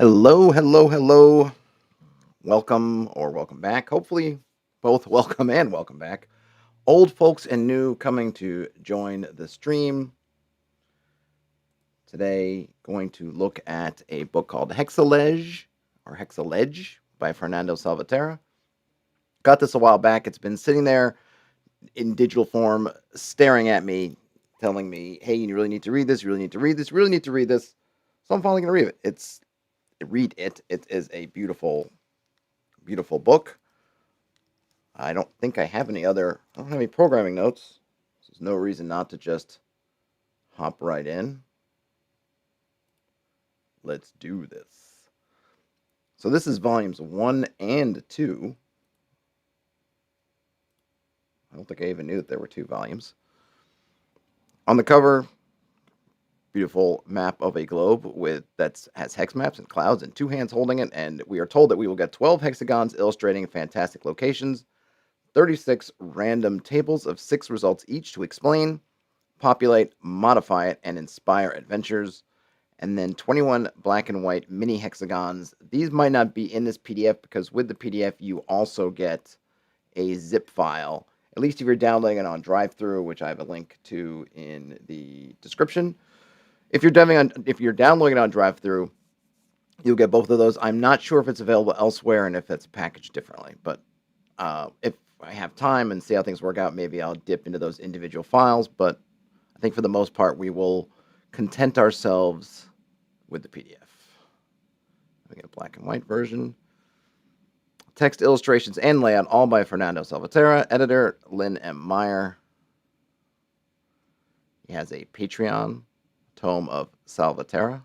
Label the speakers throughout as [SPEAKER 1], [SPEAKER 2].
[SPEAKER 1] Hello, hello, hello. Welcome or welcome back. Hopefully, both welcome and welcome back. Old folks and new coming to join the stream. Today, going to look at a book called Hexalege or Hexalege by Fernando Salvaterra. Got this a while back. It's been sitting there in digital form, staring at me, telling me, hey, you really need to read this, you really need to read this, you really need to read this. So I'm finally going to read it. Read it. It is a beautiful, beautiful book. I don't think I have any programming notes. So there's no reason not to just hop right in. Let's do this. So this is volumes 1 and 2. I don't think I even knew that there were 2 volumes. On the cover, beautiful map of a globe has hex maps and clouds and 2 hands holding it, and we are told that we will get 12 hexagons illustrating fantastic locations, 36 random tables of 6 results each to explain, populate, modify it, and inspire adventures, and then 21 black and white mini hexagons. These might not be in this PDF because with the PDF you also get a zip file, at least if you're downloading it on DriveThru, which I have a link to in the description. If you're downloading it on DriveThru, you'll get both of those. I'm not sure if it's available elsewhere and if it's packaged differently, but if I have time and see how things work out, maybe I'll dip into those individual files, but I think for the most part, we will content ourselves with the PDF. We get a black and white version. Text, illustrations, and layout, all by Fernando Salvaterra. Editor, Lynn M. Meyer. He has a Patreon, Tome of Salvaterra.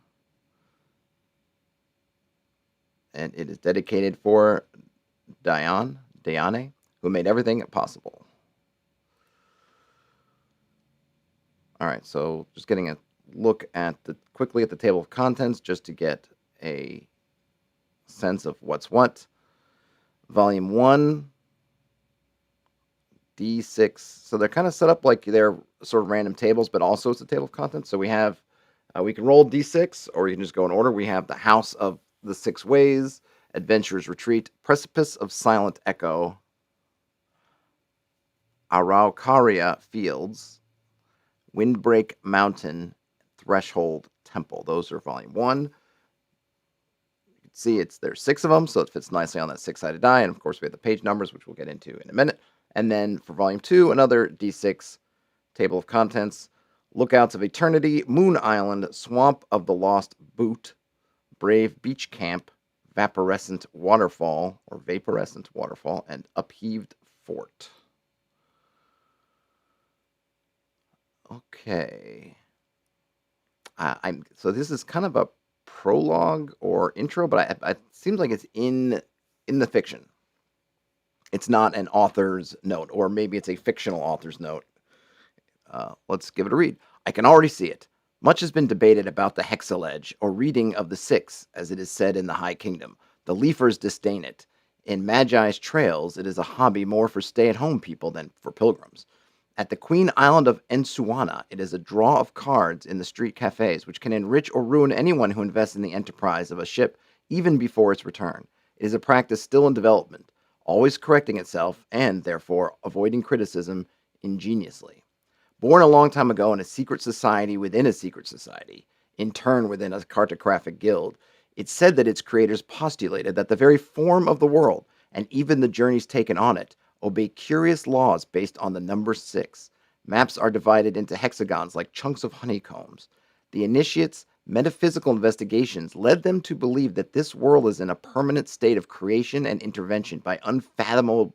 [SPEAKER 1] And it is dedicated for Diane, who made everything possible. All right, so just getting a look quickly at the table of contents just to get a sense of what's what. Volume 1, D6. So they're kind of set up like they're sort of random tables, but also it's a table of contents. So we have, we can roll D6, or you can just go in order. We have the House of the 6 Ways, Adventurer's Retreat, Precipice of Silent Echo, Araucaria Fields, Windbreak Mountain, Threshold Temple. Those are volume 1. You can see there's 6 of them, so it fits nicely on that 6-sided die. And of course, we have the page numbers, which we'll get into in a minute. And then for volume 2, another D6 table of contents. Lookouts of Eternity, Moon Island, Swamp of the Lost Boot, Brave Beach Camp, Vaporescent Waterfall, and Upheaved Fort. Okay. So this is kind of a prologue or intro, but it seems like it's in the fiction. It's not an author's note, or maybe it's a fictional author's note. Let's give it a read. I can already see it. Much has been debated about the Hexalege, or reading of the 6, as it is said in the High Kingdom. The Leafers disdain it. In Magi's trails, it is a hobby more for stay-at-home people than for pilgrims. At the Queen Island of Ensuana, it is a draw of cards in the street cafes, which can enrich or ruin anyone who invests in the enterprise of a ship even before its return. It is a practice still in development, always correcting itself, and, therefore, avoiding criticism ingeniously. Born a long time ago in a secret society within a secret society, in turn within a cartographic guild, it's said that its creators postulated that the very form of the world, and even the journeys taken on it, obey curious laws based on the number 6. Maps are divided into hexagons like chunks of honeycombs. The initiates' metaphysical investigations led them to believe that this world is in a permanent state of creation and intervention by unfathomable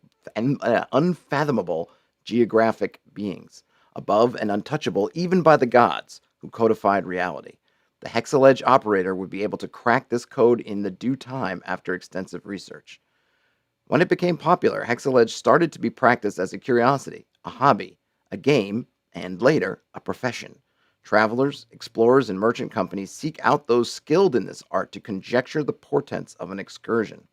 [SPEAKER 1] geographic beings, above and untouchable even by the gods who codified reality. The Hexalege operator would be able to crack this code in the due time after extensive research. When it became popular, Hexalege started to be practiced as a curiosity, a hobby, a game, and later, a profession. Travelers, explorers, and merchant companies seek out those skilled in this art to conjecture the portents of an excursion.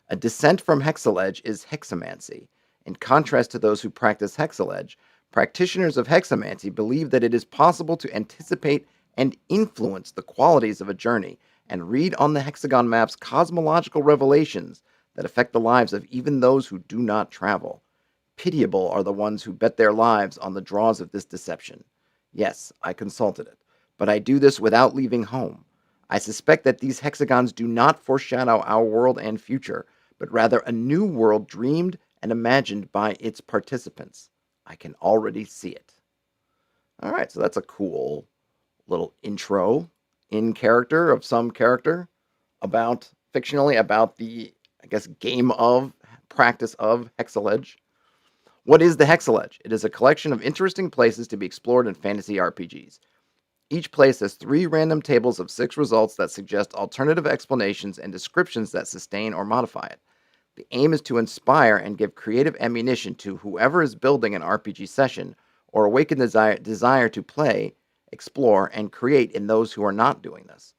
[SPEAKER 1] A descent from Hexalege is hexamancy. In contrast to those who practice Hexalege, practitioners of hexamancy believe that it is possible to anticipate and influence the qualities of a journey and read on the hexagon map's cosmological revelations that affect the lives of even those who do not travel. Pitiable are the ones who bet their lives on the draws of this deception. Yes, I consulted it, but I do this without leaving home. I suspect that these hexagons do not foreshadow our world and future, but rather a new world dreamed and imagined by its participants. I can already see it. All right, so that's a cool little intro in character of some character about fictionally about the, I guess, game of practice of Hexalege. What is the Hexalege? It is a collection of interesting places to be explored in fantasy RPGs. Each place has 3 random tables of 6 results that suggest alternative explanations and descriptions that sustain or modify it. The aim is to inspire and give creative ammunition to whoever is building an RPG session, or awaken desire to play, explore, and create in those who are not doing this.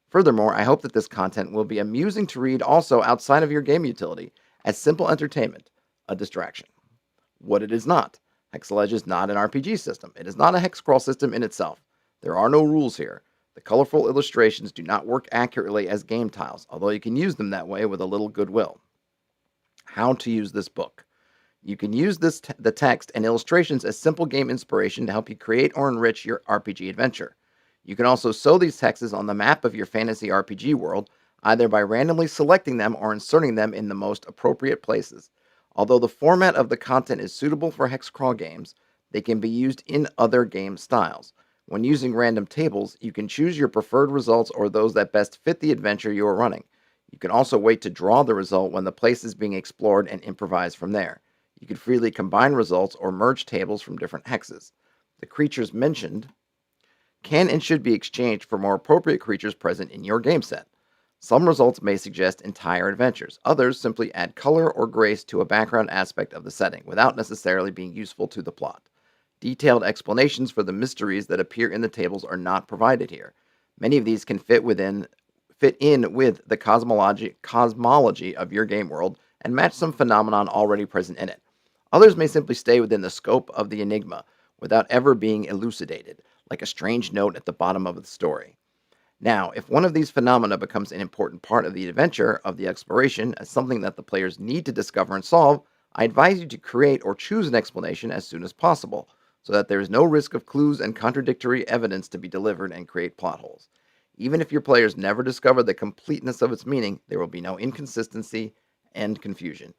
[SPEAKER 1] Furthermore, I hope that this content will be amusing to read also outside of your game utility, as simple entertainment, a distraction. What it is not. Hexalege is not an RPG system. It is not a hex crawl system in itself. There are no rules here. The colorful illustrations do not work accurately as game tiles, although you can use them that way with a little goodwill. How to use this book. You can use the text and illustrations as simple game inspiration to help you create or enrich your RPG adventure. You can also sew these hexes on the map of your fantasy RPG world, either by randomly selecting them or inserting them in the most appropriate places. Although the format of the content is suitable for hex crawl games, they can be used in other game styles. When using random tables, you can choose your preferred results or those that best fit the adventure you are running. You can also wait to draw the result when the place is being explored and improvise from there. You can freely combine results or merge tables from different hexes. The creatures mentioned can and should be exchanged for more appropriate creatures present in your game set. Some results may suggest entire adventures. Others simply add color or grace to a background aspect of the setting, without necessarily being useful to the plot. Detailed explanations for the mysteries that appear in the tables are not provided here. Many of these can fit in with the cosmology of your game world and match some phenomenon already present in it. Others may simply stay within the scope of the enigma without ever being elucidated, like a strange note at the bottom of the story. Now, if one of these phenomena becomes an important part of the adventure of the exploration as something that the players need to discover and solve, I advise you to create or choose an explanation as soon as possible, so that there is no risk of clues and contradictory evidence to be delivered and create plot holes. Even if your players never discover the completeness of its meaning, there will be no inconsistency and confusion.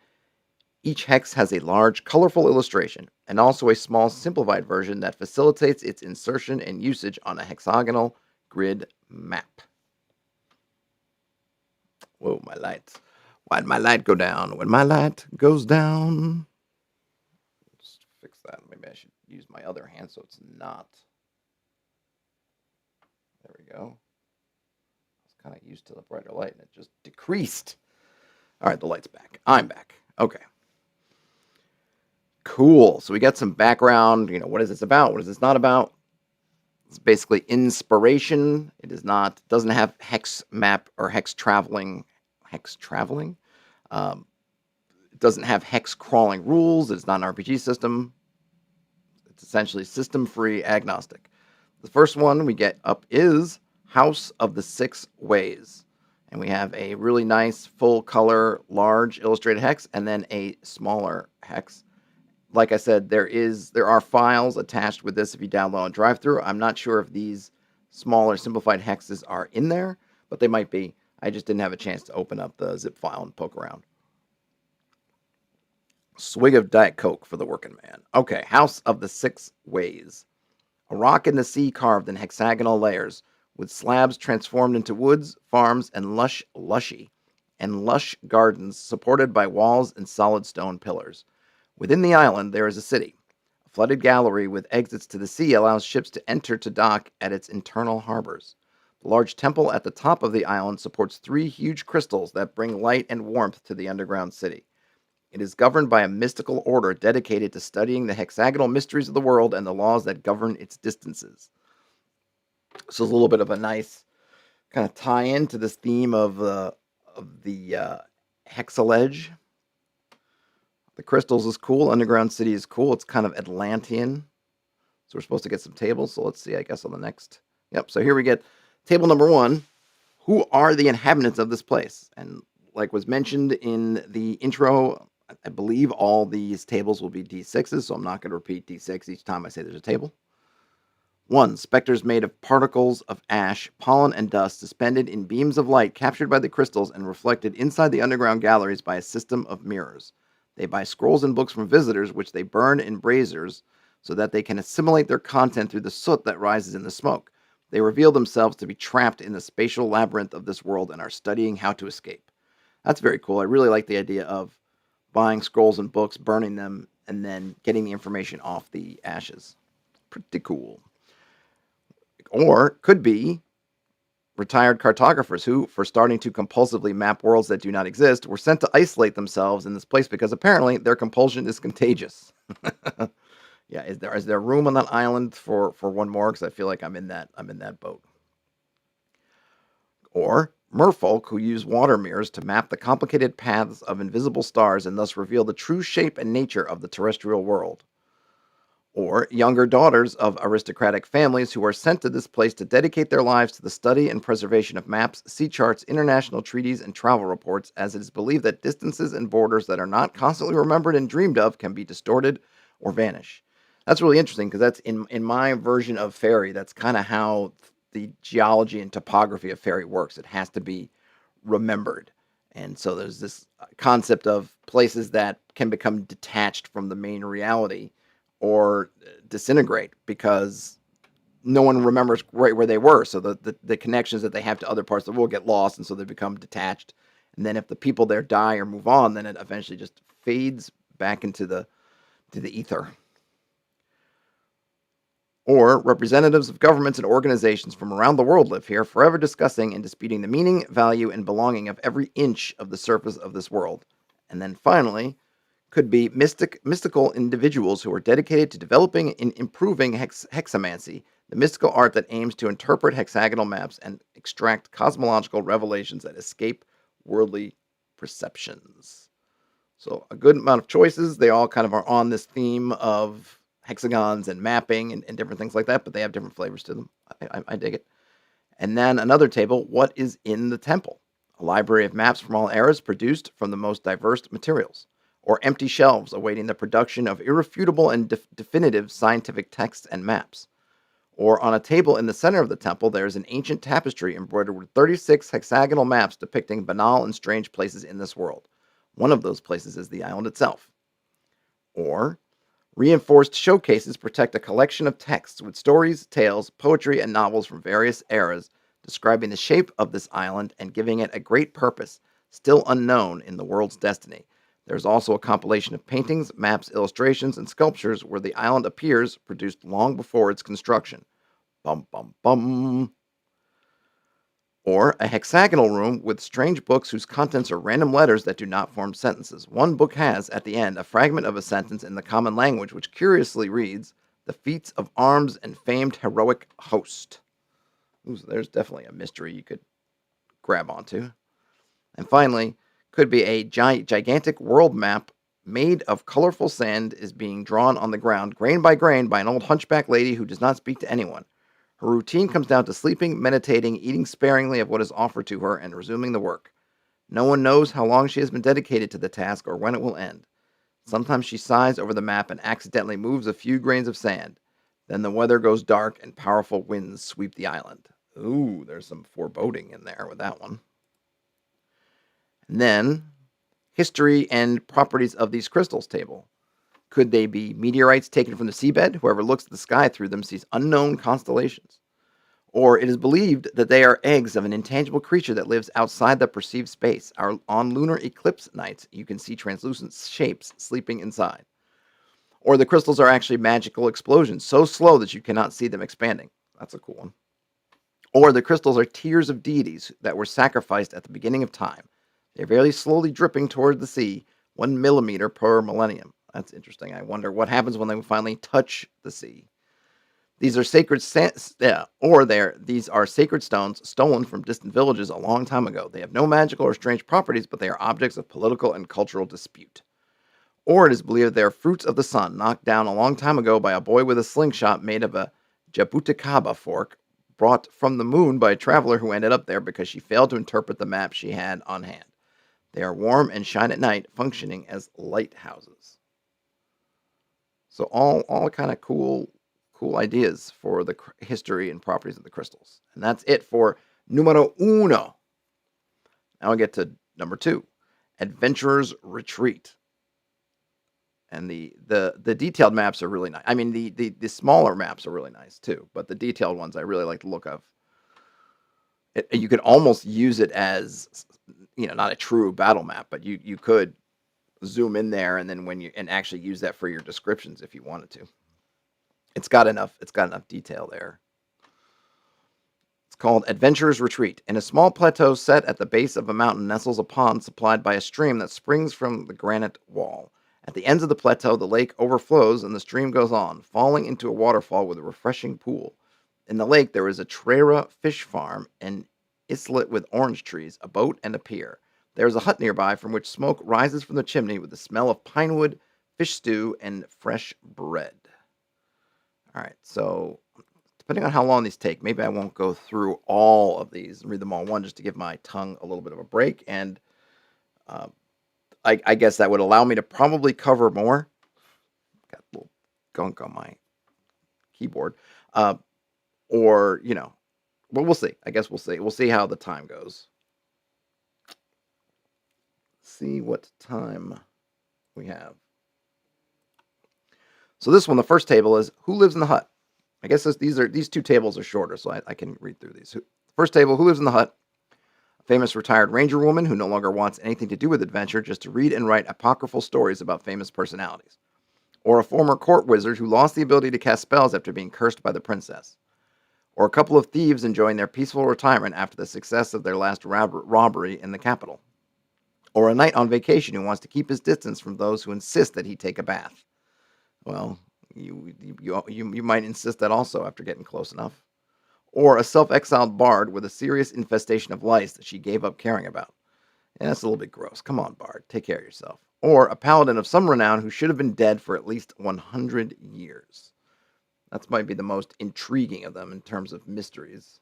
[SPEAKER 1] Each hex has a large, colorful illustration, and also a small, simplified version that facilitates its insertion and usage on a hexagonal grid map. Whoa, my light. Why'd my light go down? When my light goes down. Let's fix that. Maybe I should use my other hand so it's not. There we go. I was kind of used to the brighter light and it just decreased. All right, the light's back. I'm back. Okay. Cool. So we got some background. What is this about? What is this not about? It's basically inspiration. It doesn't have hex map or hex traveling. Hex traveling? It doesn't have hex crawling rules. It's not an RPG system. It's essentially system free agnostic. The first one we get up is House of the Six Ways. And we have a really nice full color, large illustrated hex, and then a smaller hex. Like I said, there are files attached with this if you download on drive-thru. I'm not sure if these smaller simplified hexes are in there, but they might be. I just didn't have a chance to open up the zip file and poke around. Swig of Diet Coke for the working man. Okay, House of the Six Ways. A rock in the sea carved in hexagonal layers, with slabs transformed into woods, farms, and lush gardens supported by walls and solid stone pillars. Within the island, there is a city. A flooded gallery with exits to the sea allows ships to enter to dock at its internal harbors. The large temple at the top of the island supports 3 huge crystals that bring light and warmth to the underground city. It is governed by a mystical order dedicated to studying the hexagonal mysteries of the world and the laws that govern its distances. So it's a little bit of a nice kind of tie-in to this theme of the Hexalege. The crystals is cool. Underground city is cool. It's kind of Atlantean. So we're supposed to get some tables. So let's see, I guess, on the next. Yep, so here we get table number 1. Who are the inhabitants of this place? And like was mentioned in the intro, I believe all these tables will be D6s, so I'm not going to repeat D6 each time I say there's a table. 1. Specters made of particles of ash, pollen, and dust suspended in beams of light captured by the crystals and reflected inside the underground galleries by a system of mirrors. They buy scrolls and books from visitors, which they burn in braziers so that they can assimilate their content through the soot that rises in the smoke. They reveal themselves to be trapped in the spatial labyrinth of this world and are studying how to escape. That's very cool. I really like the idea of buying scrolls and books, burning them, and then getting the information off the ashes. Pretty cool. Or could be retired cartographers who, for starting to compulsively map worlds that do not exist, were sent to isolate themselves in this place because apparently their compulsion is contagious. Yeah, is there room on that island for one more? Because I feel like I'm in that boat. Or merfolk who use water mirrors to map the complicated paths of invisible stars and thus reveal the true shape and nature of the terrestrial world. Or younger daughters of aristocratic families who are sent to this place to dedicate their lives to the study and preservation of maps, sea charts, international treaties, and travel reports, as it is believed that distances and borders that are not constantly remembered and dreamed of can be distorted or vanish. That's really interesting because that's in my version of fairy, that's kind of how the geology and topography of fairy works. It has to be remembered. And so there's this concept of places that can become detached from the main reality or disintegrate because no one remembers right where they were. So the connections that they have to other parts of the world get lost, and so they become detached. And then if the people there die or move on, then it eventually just fades back into the ether. Or representatives of governments and organizations from around the world live here, forever discussing and disputing the meaning, value, and belonging of every inch of the surface of this world. And then finally, could be mystical individuals who are dedicated to developing and improving hexamancy, the mystical art that aims to interpret hexagonal maps and extract cosmological revelations that escape worldly perceptions. So a good amount of choices. They all kind of are on this theme of hexagons and mapping and different things like that, but they have different flavors to them. I dig it. And then another table, what is in the temple? A library of maps from all eras produced from the most diverse materials, or empty shelves awaiting the production of irrefutable and definitive scientific texts and maps. Or on a table in the center of the temple, there is an ancient tapestry embroidered with 36 hexagonal maps depicting banal and strange places in this world. One of those places is the island itself. Or reinforced showcases protect a collection of texts with stories, tales, poetry, and novels from various eras describing the shape of this island and giving it a great purpose, still unknown in the world's destiny. There's also a compilation of paintings, maps, illustrations, and sculptures where the island appears, produced long before its construction. Bum, bum, bum. Or a hexagonal room with strange books whose contents are random letters that do not form sentences. One book has, at the end, a fragment of a sentence in the common language which curiously reads, "The feats of arms and famed heroic host." Ooh, so there's definitely a mystery you could grab onto. And finally, could be a gigantic world map made of colorful sand is being drawn on the ground, grain by grain, by an old hunchback lady who does not speak to anyone. Her routine comes down to sleeping, meditating, eating sparingly of what is offered to her, and resuming the work. No one knows how long she has been dedicated to the task or when it will end. Sometimes she sighs over the map and accidentally moves a few grains of sand. Then the weather goes dark and powerful winds sweep the island. Ooh, there's some foreboding in there with that one. And then, history and properties of these crystals table. Could they be meteorites taken from the seabed? Whoever looks at the sky through them sees unknown constellations. Or it is believed that they are eggs of an intangible creature that lives outside the perceived space. On lunar eclipse nights, you can see translucent shapes sleeping inside. Or the crystals are actually magical explosions, so slow that you cannot see them expanding. That's a cool one. Or the crystals are tears of deities that were sacrificed at the beginning of time. They're very slowly dripping toward the sea, 1 millimeter per millennium. That's interesting. I wonder what happens when they finally touch the sea. These are sacred these are sacred stones stolen from distant villages a long time ago. They have no magical or strange properties, but they are objects of political and cultural dispute. Or it is believed they are fruits of the sun, knocked down a long time ago by a boy with a slingshot made of a jabuticaba fork, brought from the moon by a traveler who ended up there because she failed to interpret the map she had on hand. They are warm and shine at night, functioning as lighthouses. So all kind of cool ideas for the history and properties of the crystals. And that's it for numero uno. Now I get to number 2, Adventurer's Retreat. And the detailed maps are really nice. I mean, the smaller maps are really nice too, but the detailed ones I really like the look of. You could almost use it as, not a true battle map, but you could zoom in there and then and actually use that for your descriptions if you wanted to. It's got enough detail there. It's called Adventurer's Retreat. In a small plateau set at the base of a mountain nestles a pond supplied by a stream that springs from the granite wall. At the ends of the plateau, the lake overflows and the stream goes on, falling into a waterfall with a refreshing pool. In the lake, there is a Trera fish farm, an islet with orange trees, a boat, and a pier. There is a hut nearby from which smoke rises from the chimney with the smell of pine wood, fish stew, and fresh bread. All right, so depending on how long these take, maybe I won't go through all of these and read them all in one just to give my tongue a little bit of a break. And I guess that would allow me to probably cover more. Got a little gunk on my keyboard. Or, but we'll see. I guess we'll see. We'll see how the time goes. See what time we have. So this one, the first table is Who Lives in the Hut? I guess these two tables are shorter, so I can read through these. First table, Who Lives in the Hut? A famous retired ranger woman who no longer wants anything to do with adventure, just to read and write apocryphal stories about famous personalities. Or a former court wizard who lost the ability to cast spells after being cursed by the princess. Or a couple of thieves enjoying their peaceful retirement after the success of their last robbery in the capital. Or a knight on vacation who wants to keep his distance from those who insist that he take a bath. Well, you might insist that also after getting close enough. Or a self-exiled bard with a serious infestation of lice that she gave up caring about. And that's a little bit gross. Come on, bard, take care of yourself. Or a paladin of some renown who should have been dead for at least 100 years. That might be the most intriguing of them in terms of mysteries.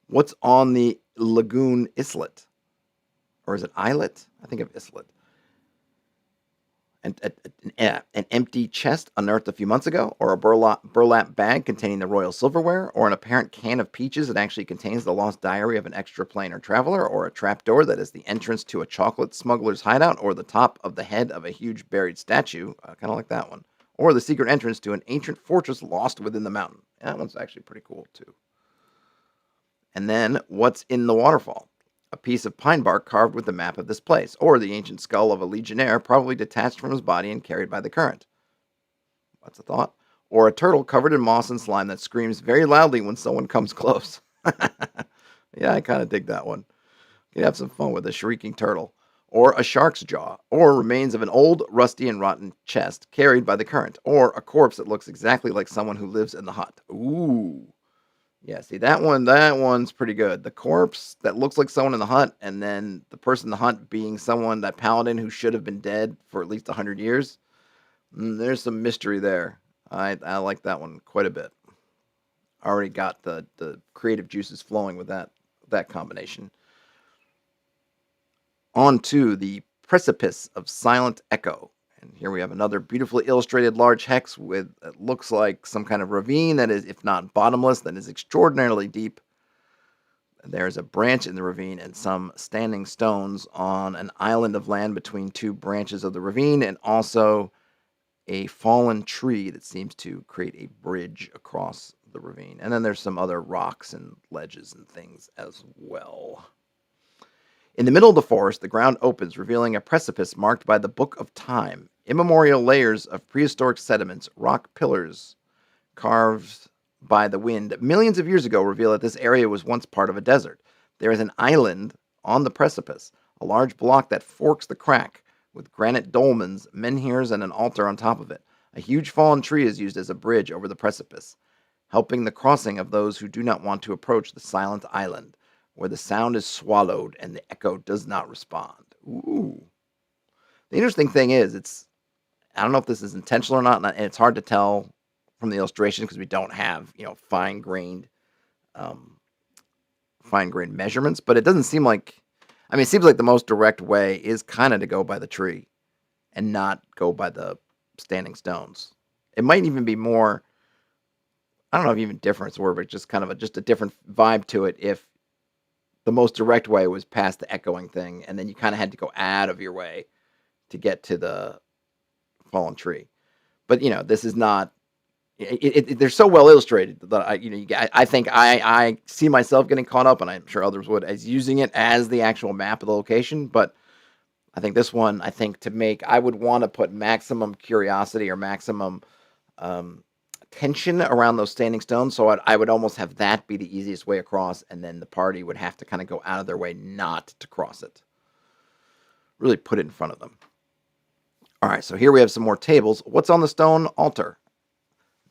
[SPEAKER 1] What's on the lagoon islet? Or is it islet? I think of islet. An empty chest unearthed a few months ago, or a burlap bag containing the royal silverware, or an apparent can of peaches that actually contains the lost diary of an extraplanar traveler, or a trapdoor that is the entrance to a chocolate smuggler's hideout, or the top of the head of a huge buried statue, kind of like that one, or the secret entrance to an ancient fortress lost within the mountain. That one's actually pretty cool, too. And then, what's in the waterfall? A piece of pine bark carved with the map of this place, or the ancient skull of a legionnaire probably detached from his body and carried by the current. What's a thought? Or a turtle covered in moss and slime that screams very loudly when someone comes close. Yeah, I kind of dig that one. You can have some fun with a shrieking turtle. Or a shark's jaw, or remains of an old, rusty, and rotten chest carried by the current, or a corpse that looks exactly like someone who lives in the hut. Ooh. Yeah, see, that one's pretty good. The corpse that looks like someone in the hut, and then the person in the hut being someone, that paladin who should have been dead for at least 100 years. There's some mystery there. I like that one quite a bit. Already got the creative juices flowing with that combination. On to the Precipice of Silent Echo. And here we have another beautifully illustrated large hex with, it looks like some kind of ravine that is, if not bottomless, that is extraordinarily deep. There's a branch in the ravine and some standing stones on an island of land between two branches of the ravine, and also a fallen tree that seems to create a bridge across the ravine. And then there's some other rocks and ledges and things as well. In the middle of the forest, the ground opens, revealing a precipice marked by the Book of Time. Immemorial layers of prehistoric sediments, rock pillars carved by the wind millions of years ago reveal that this area was once part of a desert. There is an island on the precipice, a large block that forks the crack, with granite dolmens, menhirs, and an altar on top of it. A huge fallen tree is used as a bridge over the precipice, helping the crossing of those who do not want to approach the silent island, where the sound is swallowed and the echo does not respond. Ooh. The interesting thing is, I don't know if this is intentional or not, and it's hard to tell from the illustration because we don't have, fine-grained measurements, but it doesn't seem like, I mean, it seems like the most direct way is kind of to go by the tree and not go by the standing stones. It might even be more, I don't know if even difference word, but just kind of just a different vibe to it if the most direct way was past the echoing thing, and then you kind of had to go out of your way to get to the fallen tree. But this is not. They're so well illustrated that I think I see myself getting caught up, and I'm sure others would, as using it as the actual map of the location. But I think this one, I would want to put maximum curiosity or maximum tension around those standing stones. So I would almost have that be the easiest way across, and then the party would have to kind of go out of their way not to cross it. Really put it in front of them. All right, so here we have some more tables. What's on the stone altar?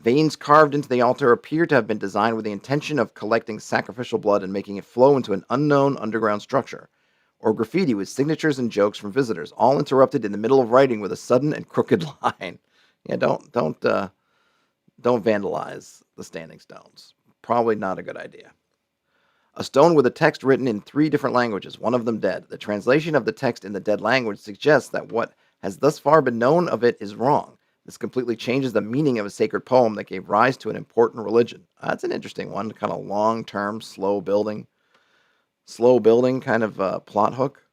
[SPEAKER 1] Veins carved into the altar appear to have been designed with the intention of collecting sacrificial blood and making it flow into an unknown underground structure. Or graffiti with signatures and jokes from visitors, all interrupted in the middle of writing with a sudden and crooked line. Yeah, don't vandalize the standing stones. Probably not a good idea. A stone with a text written in 3 different languages, one of them dead. The translation of the text in the dead language suggests that what has thus far been known of it is wrong. This completely changes the meaning of a sacred poem that gave rise to an important religion. That's an interesting one, kind of long-term, slow building kind of plot hook,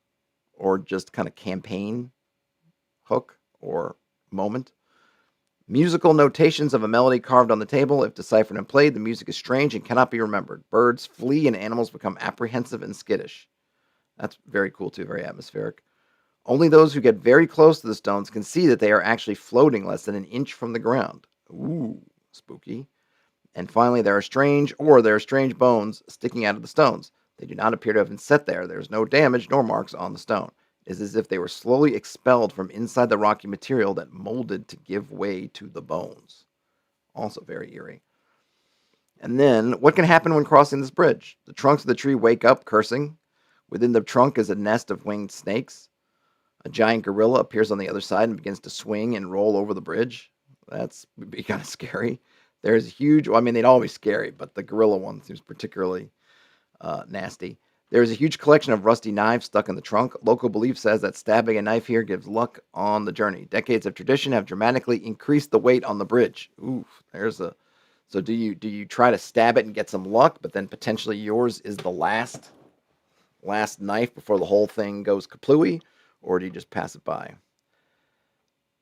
[SPEAKER 1] or just kind of campaign hook or moment. Musical notations of a melody carved on the table. If deciphered and played, the music is strange and cannot be remembered. Birds flee and animals become apprehensive and skittish. That's very cool too, very atmospheric. Only those who get very close to the stones can see that they are actually floating less than an inch from the ground. Ooh, spooky. And finally, there are strange bones sticking out of the stones. They do not appear to have been set there. There is no damage nor marks on the stone. It is as if they were slowly expelled from inside the rocky material that molded to give way to the bones. Also very eerie. And then, what can happen when crossing this bridge? The trunks of the tree wake up, cursing. Within the trunk is a nest of winged snakes. A giant gorilla appears on the other side and begins to swing and roll over the bridge. Would be kind of scary. There's huge, they'd all be scary, but the gorilla one seems particularly nasty. There is a huge collection of rusty knives stuck in the trunk. Local belief says that stabbing a knife here gives luck on the journey. Decades of tradition have dramatically increased the weight on the bridge. Oof, so do you try to stab it and get some luck, but then potentially yours is the last knife before the whole thing goes kaplooey, or do you just pass it by?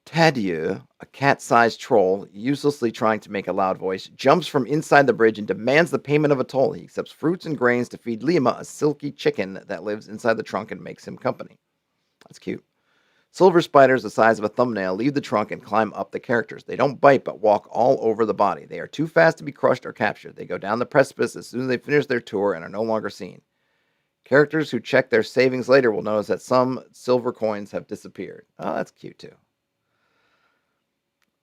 [SPEAKER 1] Tadieu, a cat-sized troll, uselessly trying to make a loud voice, jumps from inside the bridge and demands the payment of a toll. He accepts fruits and grains to feed Lima, a silky chicken that lives inside the trunk and makes him company. That's cute. Silver spiders the size of a thumbnail leave the trunk and climb up the characters. They don't bite but walk all over the body. They are too fast to be crushed or captured. They go down the precipice as soon as they finish their tour and are no longer seen. Characters who check their savings later will notice that some silver coins have disappeared. Oh, that's cute too.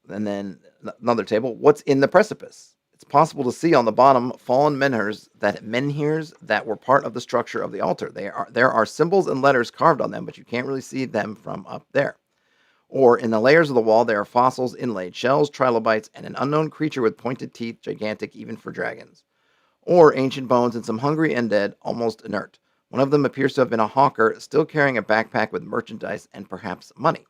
[SPEAKER 1] And then another table. What's in the precipice? It's possible to see on the bottom fallen menhirs that were part of the structure of the altar. There are symbols and letters carved on them, but you can't really see them from up there. Or in the layers of the wall, there are fossils, inlaid shells, trilobites, and an unknown creature with pointed teeth, gigantic even for dragons. Or ancient bones and some hungry undead, almost inert. One of them appears to have been a hawker, still carrying a backpack with merchandise and perhaps money.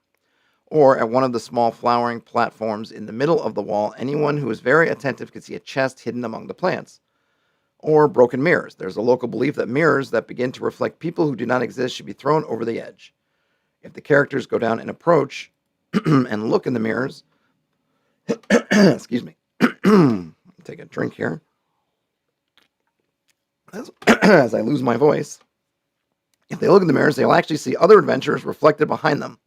[SPEAKER 1] Or at one of the small flowering platforms in the middle of the wall, anyone who is very attentive can see a chest hidden among the plants. Or broken mirrors. There's a local belief that mirrors that begin to reflect people who do not exist should be thrown over the edge. If the characters go down and approach and look in the mirrors, excuse me, take a drink here, as I lose my voice. If they look in the mirrors, they'll actually see other adventurers reflected behind them,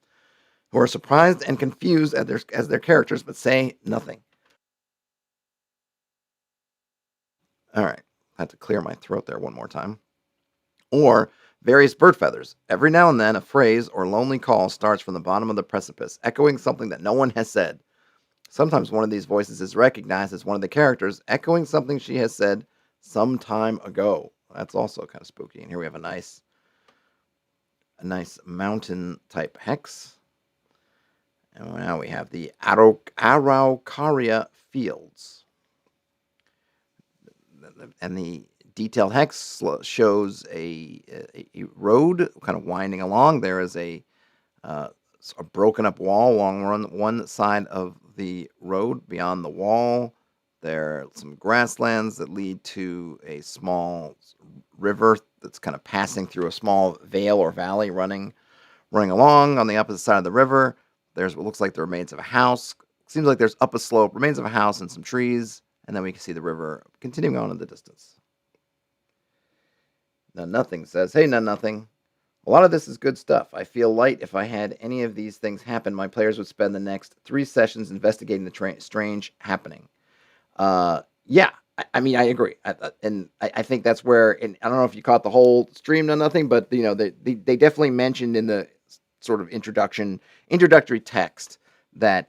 [SPEAKER 1] who are surprised and confused as their characters, but say nothing. All right, I had to clear my throat there one more time. Or various bird feathers. Every now and then, a phrase or lonely call starts from the bottom of the precipice, echoing something that no one has said. Sometimes one of these voices is recognized as one of the characters, echoing something she has said some time ago. That's also kind of spooky. And here we have a nice mountain type hex. And now we have the Araucaria Fields. And the detailed hex shows a road kind of winding along. There is a broken up wall along one side of the road. Beyond the wall, there are some grasslands that lead to a small river that's kind of passing through a small vale or valley running along. On the opposite side of the river, there's what looks like the remains of a house. Seems like there's up a slope, remains of a house and some trees, and then we can see the river continuing on in the distance. None Nothing says, "Hey, None Nothing. A lot of this is good stuff. I feel light if I had any of these things happen. My players would spend the next 3 sessions investigating the strange happening." Yeah, I mean, I agree. I think that's where, and I don't know if you caught the whole stream, None Nothing, but they definitely mentioned in the sort of introductory text that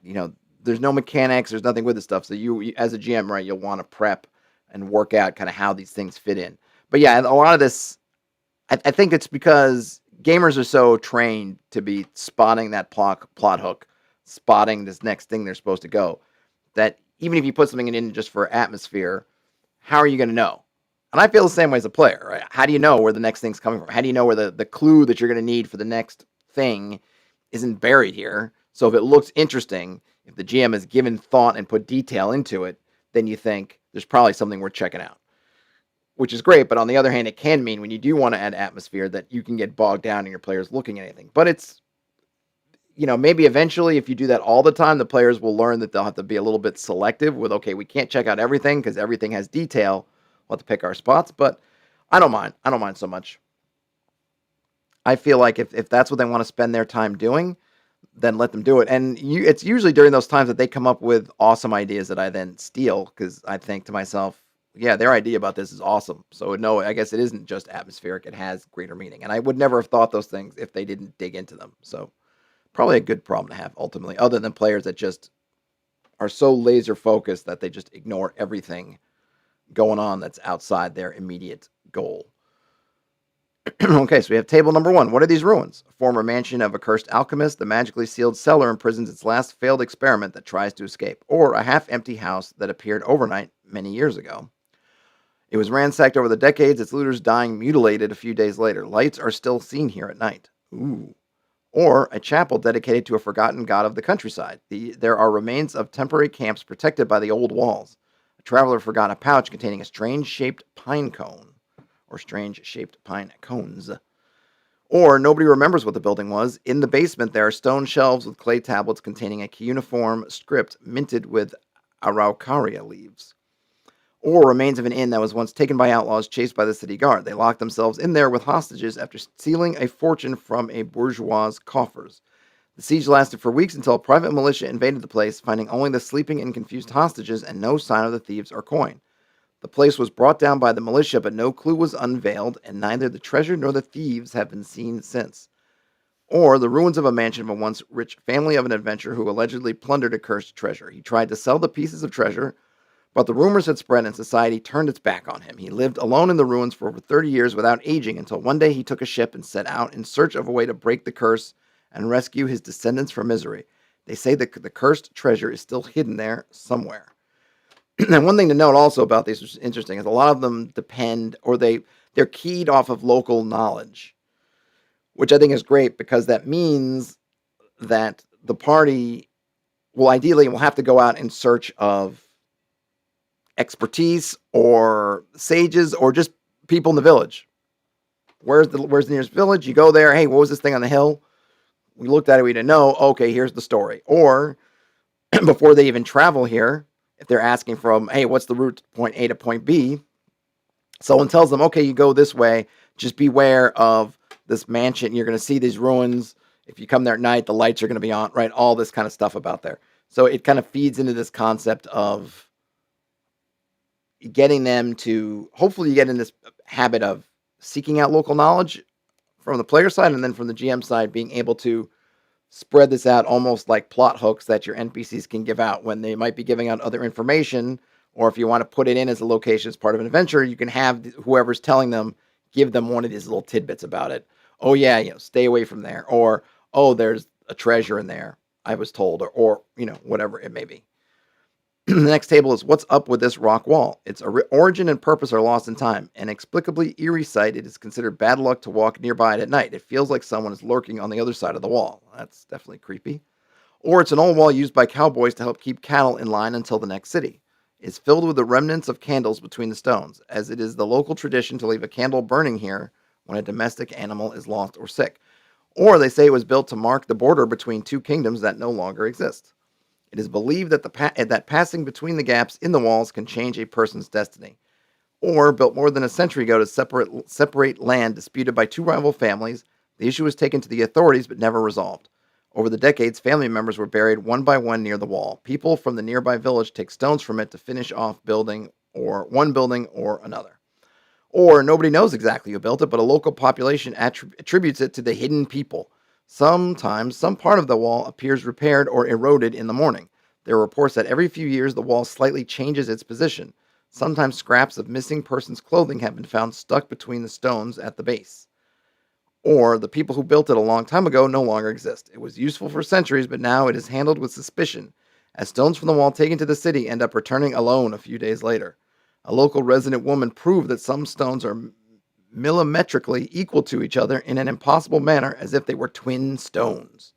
[SPEAKER 1] there's no mechanics, there's nothing with this stuff. So you as a GM, right, you'll want to prep and work out kind of how these things fit in. But yeah, a lot of this, I think it's because gamers are so trained to be spotting that plot hook, spotting this next thing they're supposed to go, that even if you put something in just for atmosphere, how are you going to know? And I feel the same way as a player, right? How do you know where the next thing's coming from? How do you know where the clue that you're going to need for the next thing isn't buried here? So if it looks interesting, if the GM has given thought and put detail into it, then you think there's probably something worth checking out, which is great. But on the other hand, it can mean when you do want to add atmosphere that you can get bogged down in your players looking at anything. But it's, maybe eventually if you do that all the time, the players will learn that they'll have to be a little bit selective with, okay, we can't check out everything because everything has detail. We'll have to pick our spots, but I don't mind. I don't mind so much. I feel like if that's what they want to spend their time doing, then let them do it. And it's usually during those times that they come up with awesome ideas that I then steal, because I think to myself, yeah, their idea about this is awesome. So no, I guess it isn't just atmospheric. It has greater meaning. And I would never have thought those things if they didn't dig into them. So probably a good problem to have ultimately, other than players that just are so laser focused that they just ignore everything going on that's outside their immediate goal. Okay, so we have table number 1. What are these ruins? A former mansion of a cursed alchemist, the magically sealed cellar imprisons its last failed experiment that tries to escape, or a half-empty house that appeared overnight many years ago. It was ransacked over the decades, its looters dying mutilated a few days later. Lights are still seen here at night. Ooh. Or a chapel dedicated to a forgotten god of the countryside. There are remains of temporary camps protected by the old walls. A traveler forgot a pouch containing a strange-shaped pine cone, or strange-shaped pine cones. Or nobody remembers what the building was. In the basement, there are stone shelves with clay tablets containing a cuneiform script minted with araucaria leaves. Or remains of an inn that was once taken by outlaws chased by the city guard. They locked themselves in there with hostages after stealing a fortune from a bourgeois' coffers. The siege lasted for weeks until a private militia invaded the place, finding only the sleeping and confused hostages and no sign of the thieves or coin. The place was brought down by the militia, but no clue was unveiled, and neither the treasure nor the thieves have been seen since. Or the ruins of a mansion of a once rich family of an adventurer who allegedly plundered a cursed treasure. He tried to sell the pieces of treasure, but the rumors had spread and society turned its back on him. He lived alone in the ruins for over 30 years without aging until one day he took a ship and set out in search of a way to break the curse and rescue his descendants from misery. They say that the cursed treasure is still hidden there somewhere. And one thing to note also about these, which is interesting, is a lot of them depend, or they're keyed off of local knowledge, which I think is great because that means that the party will have to go out in search of expertise or sages or just people in the village. Where's the nearest village? You go there. Hey, what was this thing on the hill? We looked at it. We didn't know. Okay, here's the story. Or before they even travel here, if they're asking from, hey, what's the route point A to point B? Someone tells them, okay, you go this way. Just beware of this mansion. You're going to see these ruins. If you come there at night, the lights are going to be on, right? All this kind of stuff about there. So it kind of feeds into this concept of getting them to, hopefully you get in this habit of seeking out local knowledge from the player side, and then from the GM side, being able to spread this out almost like plot hooks that your NPCs can give out when they might be giving out other information, or if you want to put it in as a location as part of an adventure, you can have whoever's telling them give them one of these little tidbits about it. Oh yeah, stay away from there, or oh, there's a treasure in there. I was told, or whatever it may be. The next table is what's up with this rock wall. Its origin and purpose are lost in time. An inexplicably eerie sight, it is considered bad luck to walk nearby it at night. It feels like someone is lurking on the other side of the wall. That's definitely creepy. Or it's an old wall used by cowboys to help keep cattle in line until the next city. It's filled with the remnants of candles between the stones, as it is the local tradition to leave a candle burning here when a domestic animal is lost or sick. Or they say it was built to mark the border between two kingdoms that no longer exist. It is believed that that passing between the gaps in the walls can change a person's destiny. Or, built more than a century ago to separate land disputed by two rival families, the issue was taken to the authorities but never resolved. Over the decades, family members were buried one by one near the wall. People from the nearby village take stones from it to finish off one building or another. Or nobody knows exactly who built it, but a local population attributes it to the hidden people. Sometimes some part of the wall appears repaired or eroded in the morning. There are reports that every few years the wall slightly changes its position. Sometimes scraps of missing persons' clothing have been found stuck between the stones at the base. Or the people who built it a long time ago no longer exist. It was useful for centuries, but now it is handled with suspicion, as stones from the wall taken to the city end up returning alone a few days later. A local resident woman proved that some stones are millimetrically equal to each other in an impossible manner, as if they were twin stones.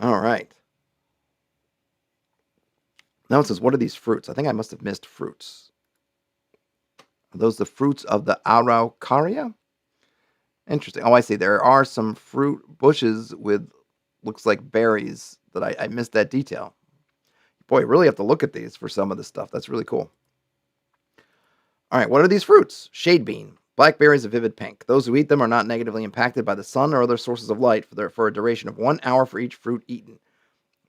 [SPEAKER 1] All right. Now it says, what are these fruits? I think I must have missed fruits. Are those the fruits of the araucaria? Interesting. Oh, I see. There are some fruit bushes with, looks like berries that I missed that detail. Boy, you really have to look at these for some of this stuff. That's really cool. All right, what are these fruits? Shade bean. Blackberries, a vivid pink. Those who eat them are not negatively impacted by the sun or other sources of light for a duration of 1 hour for each fruit eaten.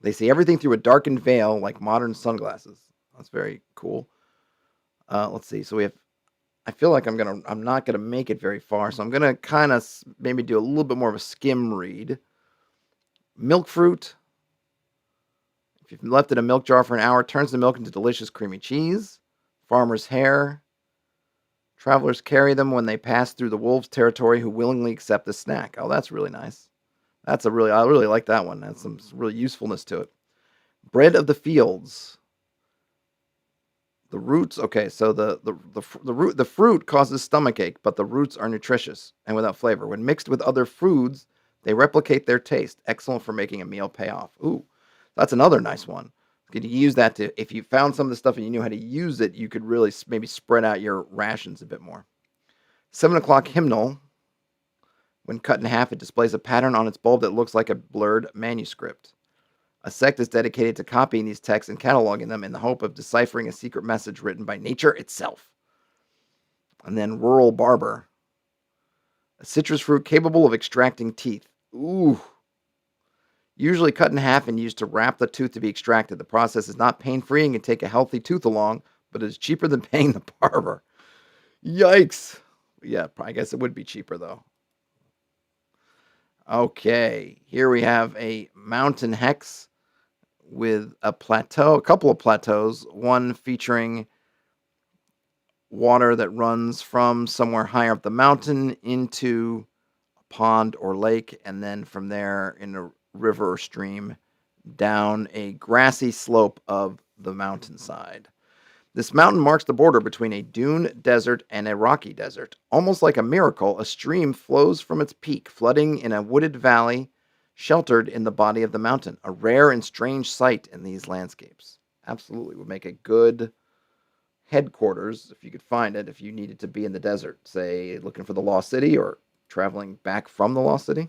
[SPEAKER 1] They see everything through a darkened veil like modern sunglasses. That's very cool. Let's see. So we have. I feel like I'm not gonna make it very far, so I'm gonna kind of maybe do a little bit more of a skim read. Milk fruit. If you've left it in a milk jar for an hour, turns the milk into delicious creamy cheese. Farmer's hare. Travelers carry them when they pass through the wolves' territory who willingly accept the snack. Oh, that's really nice. I really like that one. That's some really usefulness to it. Bread of the fields. The roots, okay, so the fruit causes stomachache, but the roots are nutritious and without flavor. When mixed with other foods, they replicate their taste. Excellent for making a meal pay off. Ooh, that's another nice one. Could you use that to, if you found some of the stuff and you knew how to use it, you could really maybe spread out your rations a bit more. 7 o'clock hymnal. When cut in half, it displays a pattern on its bulb that looks like a blurred manuscript. A sect is dedicated to copying these texts and cataloging them in the hope of deciphering a secret message written by nature itself. And then rural barber. A citrus fruit capable of extracting teeth. Ooh. Usually cut in half and used to wrap the tooth to be extracted. The process is not pain-free and can take a healthy tooth along, but it is cheaper than paying the barber. Yikes. Yeah, I guess it would be cheaper, though. Okay, here we have a mountain hex with a couple of plateaus, one featuring water that runs from somewhere higher up the mountain into a pond or lake, and then from there in a river or stream down a grassy slope of the mountainside. This mountain marks the border between a dune desert and a rocky desert. Almost like a miracle, a stream flows from its peak, flooding in a wooded valley sheltered in the body of the mountain. A rare and strange sight in these landscapes. Absolutely would make a good headquarters, if you could find it, if you needed to be in the desert, say looking for the Lost City or traveling back from the Lost City.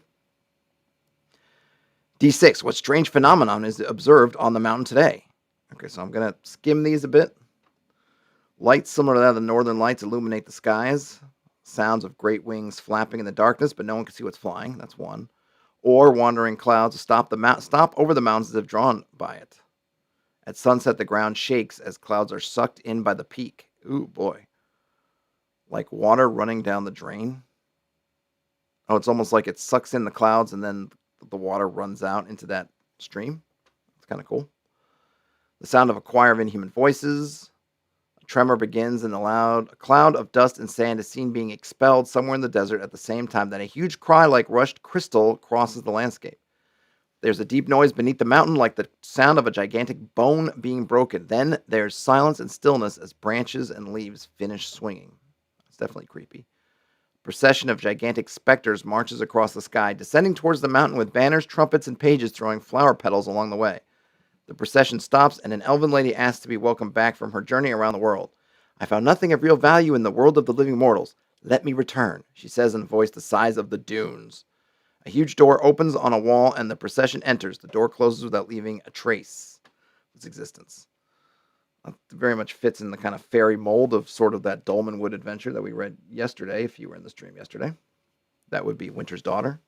[SPEAKER 1] D6, what strange phenomenon is observed on the mountain today? Okay, so I'm going to skim these a bit. Lights similar to that of the northern lights illuminate the skies. Sounds of great wings flapping in the darkness, but no one can see what's flying. That's one. Or wandering clouds stop over the mountains as if drawn by it. At sunset, the ground shakes as clouds are sucked in by the peak. Ooh, boy. Like water running down the drain. Oh, it's almost like it sucks in the clouds and then the water runs out into that stream. It's kind of cool. The sound of a choir of inhuman voices. Tremor begins, and a cloud of dust and sand is seen being expelled somewhere in the desert at the same time that a huge cry like rushed crystal crosses the landscape. There's a deep noise beneath the mountain, like the sound of a gigantic bone being broken. Then there's silence and stillness as branches and leaves finish swinging. It's definitely creepy. A procession of gigantic specters marches across the sky, descending towards the mountain with banners, trumpets, and pages throwing flower petals along the way. The procession stops, and an elven lady asks to be welcomed back from her journey around the world. I found nothing of real value in the world of the living mortals. Let me return, she says in a voice the size of the dunes. A huge door opens on a wall, and the procession enters. The door closes without leaving a trace of its existence. It very much fits in the kind of fairy mold of sort of that Dolmenwood adventure that we read yesterday, if you were in the stream yesterday. That would be Winter's Daughter.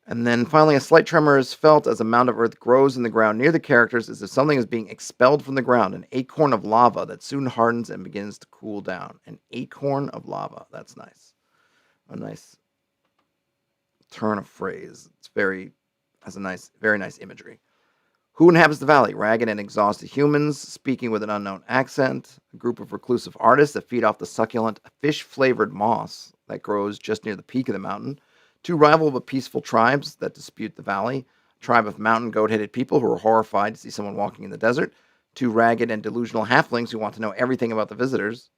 [SPEAKER 1] And then finally, a slight tremor is felt as a mound of earth grows in the ground near the characters as if something is being expelled from the ground, an acorn of lava that soon hardens and begins to cool down. An acorn of lava. That's nice. A nice turn of phrase. Has a very nice imagery. Who inhabits the valley? Ragged and exhausted humans, speaking with an unknown accent. A group of reclusive artists that feed off the succulent, fish-flavored moss that grows just near the peak of the mountain. Two rival but peaceful tribes that dispute the valley. A tribe of mountain goat-headed people who are horrified to see someone walking in the desert. Two ragged and delusional halflings who want to know everything about the visitors.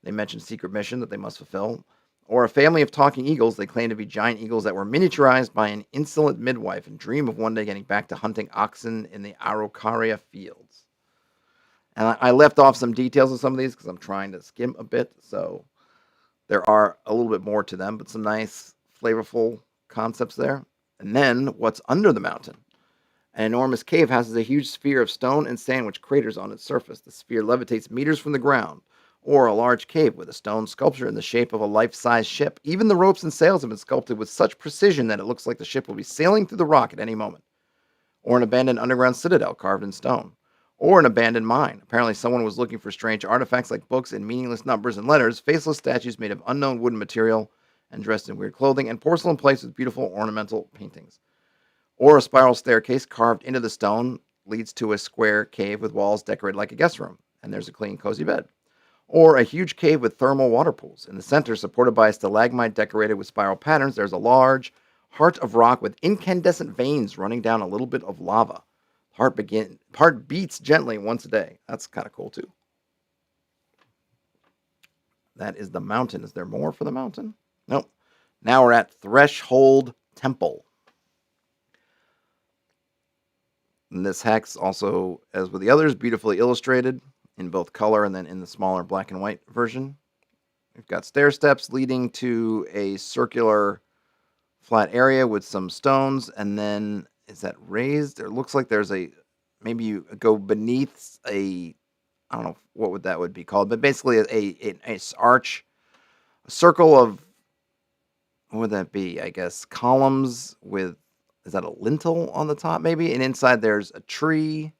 [SPEAKER 1] They mention a secret mission that they must fulfill. Or a family of talking eagles. They claim to be giant eagles that were miniaturized by an insolent midwife and dream of one day getting back to hunting oxen in the Araucaria fields. And I left off some details of some of these because I'm trying to skim a bit. So there are a little bit more to them, but some nice, flavorful concepts there. And then what's under the mountain? An enormous cave houses a huge sphere of stone and sand which craters on its surface. The sphere levitates meters from the ground. Or a large cave with a stone sculpture in the shape of a life-size ship. Even the ropes and sails have been sculpted with such precision that it looks like the ship will be sailing through the rock at any moment. Or an abandoned underground citadel carved in stone. Or an abandoned mine. Apparently someone was looking for strange artifacts like books and meaningless numbers and letters, faceless statues made of unknown wooden material and dressed in weird clothing, and porcelain plates with beautiful ornamental paintings. Or a spiral staircase carved into the stone leads to a square cave with walls decorated like a guest room, and there's a clean, cozy bed. Or a huge cave with thermal water pools. In the center, supported by a stalagmite decorated with spiral patterns, there's a large heart of rock with incandescent veins running down a little bit of lava. Heart beats gently once a day. That's kind of cool, too. That is the mountain. Is there more for the mountain? Nope. Now we're at Threshold Temple. And this hex also, as with the others, beautifully illustrated in both color and then in the smaller black and white version. We've got stair steps leading to a circular flat area with some stones, and then is that raised? It looks like there's maybe you go beneath I don't know what that would be called, but basically a arch, a circle of, what would that be? I guess columns with, is that a lintel on the top maybe? And inside there's a tree.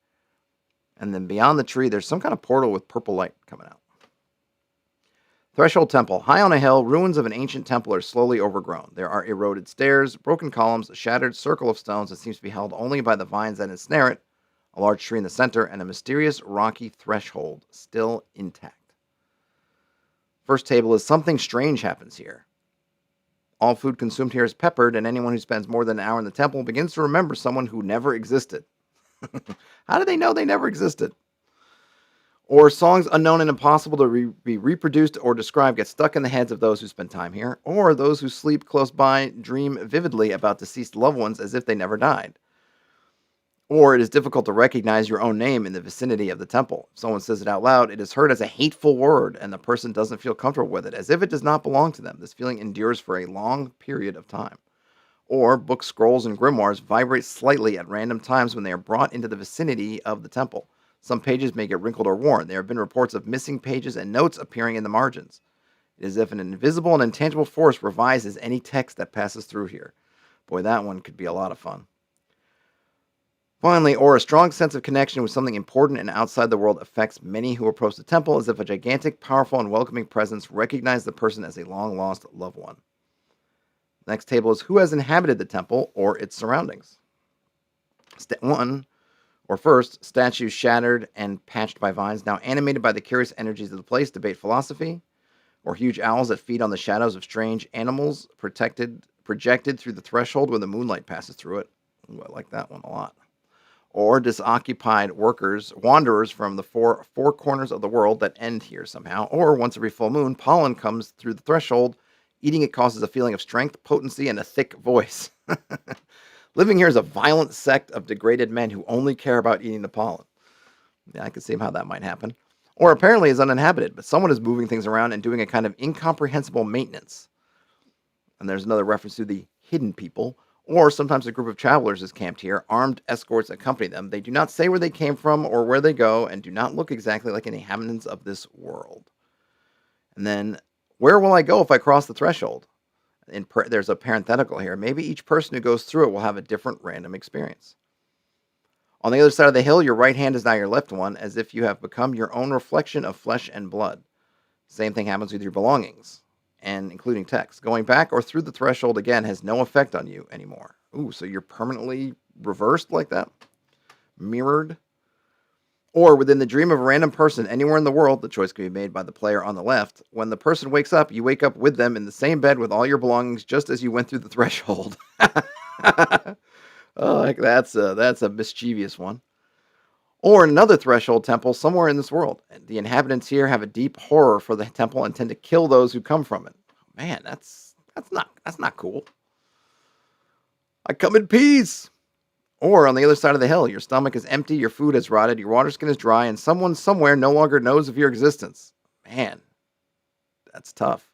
[SPEAKER 1] And then beyond the tree, there's some kind of portal with purple light coming out. Threshold Temple. High on a hill, ruins of an ancient temple are slowly overgrown. There are eroded stairs, broken columns, a shattered circle of stones that seems to be held only by the vines that ensnare it, a large tree in the center, and a mysterious rocky threshold still intact. First table is something strange happens here. All food consumed here is peppered, and anyone who spends more than an hour in the temple begins to remember someone who never existed. How do they know they never existed? Or songs unknown and impossible to be reproduced or described get stuck in the heads of those who spend time here, or those who sleep close by dream vividly about deceased loved ones as if they never died. Or it is difficult to recognize your own name in the vicinity of the temple. If someone says it out loud, it is heard as a hateful word, and the person doesn't feel comfortable with it, as if it does not belong to them. This feeling endures for a long period of time. Or book scrolls and grimoires vibrate slightly at random times when they are brought into the vicinity of the temple. Some pages may get wrinkled or worn. There have been reports of missing pages and notes appearing in the margins. It is as if an invisible and intangible force revises any text that passes through here. Boy, that one could be a lot of fun. Finally, or a strong sense of connection with something important and outside the world affects many who approach the temple, as if a gigantic, powerful, and welcoming presence recognizes the person as a long-lost loved one. The next table is who has inhabited the temple or its surroundings. Step 1, Or first, statues shattered and patched by vines, now animated by the curious energies of the place, debate philosophy. Or huge owls that feed on the shadows of strange animals projected through the threshold when the moonlight passes through it. Ooh, I like that one a lot. Or disoccupied wanderers from the four corners of the world that end here somehow. Or once every full moon, pollen comes through the threshold. Eating it causes a feeling of strength, potency, and a thick voice. Living here is a violent sect of degraded men who only care about eating the pollen. Yeah, I can see how that might happen. Or apparently is uninhabited, but someone is moving things around and doing a kind of incomprehensible maintenance. And there's another reference to the hidden people. Or sometimes a group of travelers is camped here. Armed escorts accompany them. They do not say where they came from or where they go and do not look exactly like any inhabitants of this world. And then, where will I go if I cross the threshold? There's a parenthetical here. Maybe each person who goes through it will have a different random experience. On the other side of the hill, your right hand is now your left one, as if you have become your own reflection of flesh and blood. Same thing happens with your belongings, and including text. Going back or through the threshold again has no effect on you anymore. Ooh, so you're permanently reversed like that? Mirrored? Or within the dream of a random person anywhere in the world, the choice can be made by the player on the left. When the person wakes up, you wake up with them in the same bed with all your belongings just as you went through the threshold. Oh, that's a mischievous one. Or another threshold temple somewhere in this world. The inhabitants here have a deep horror for the temple and tend to kill those who come from it. Man, that's not cool. I come in peace. Or on the other side of the hill, your stomach is empty, your food has rotted, your water skin is dry, and someone somewhere no longer knows of your existence. Man, that's tough.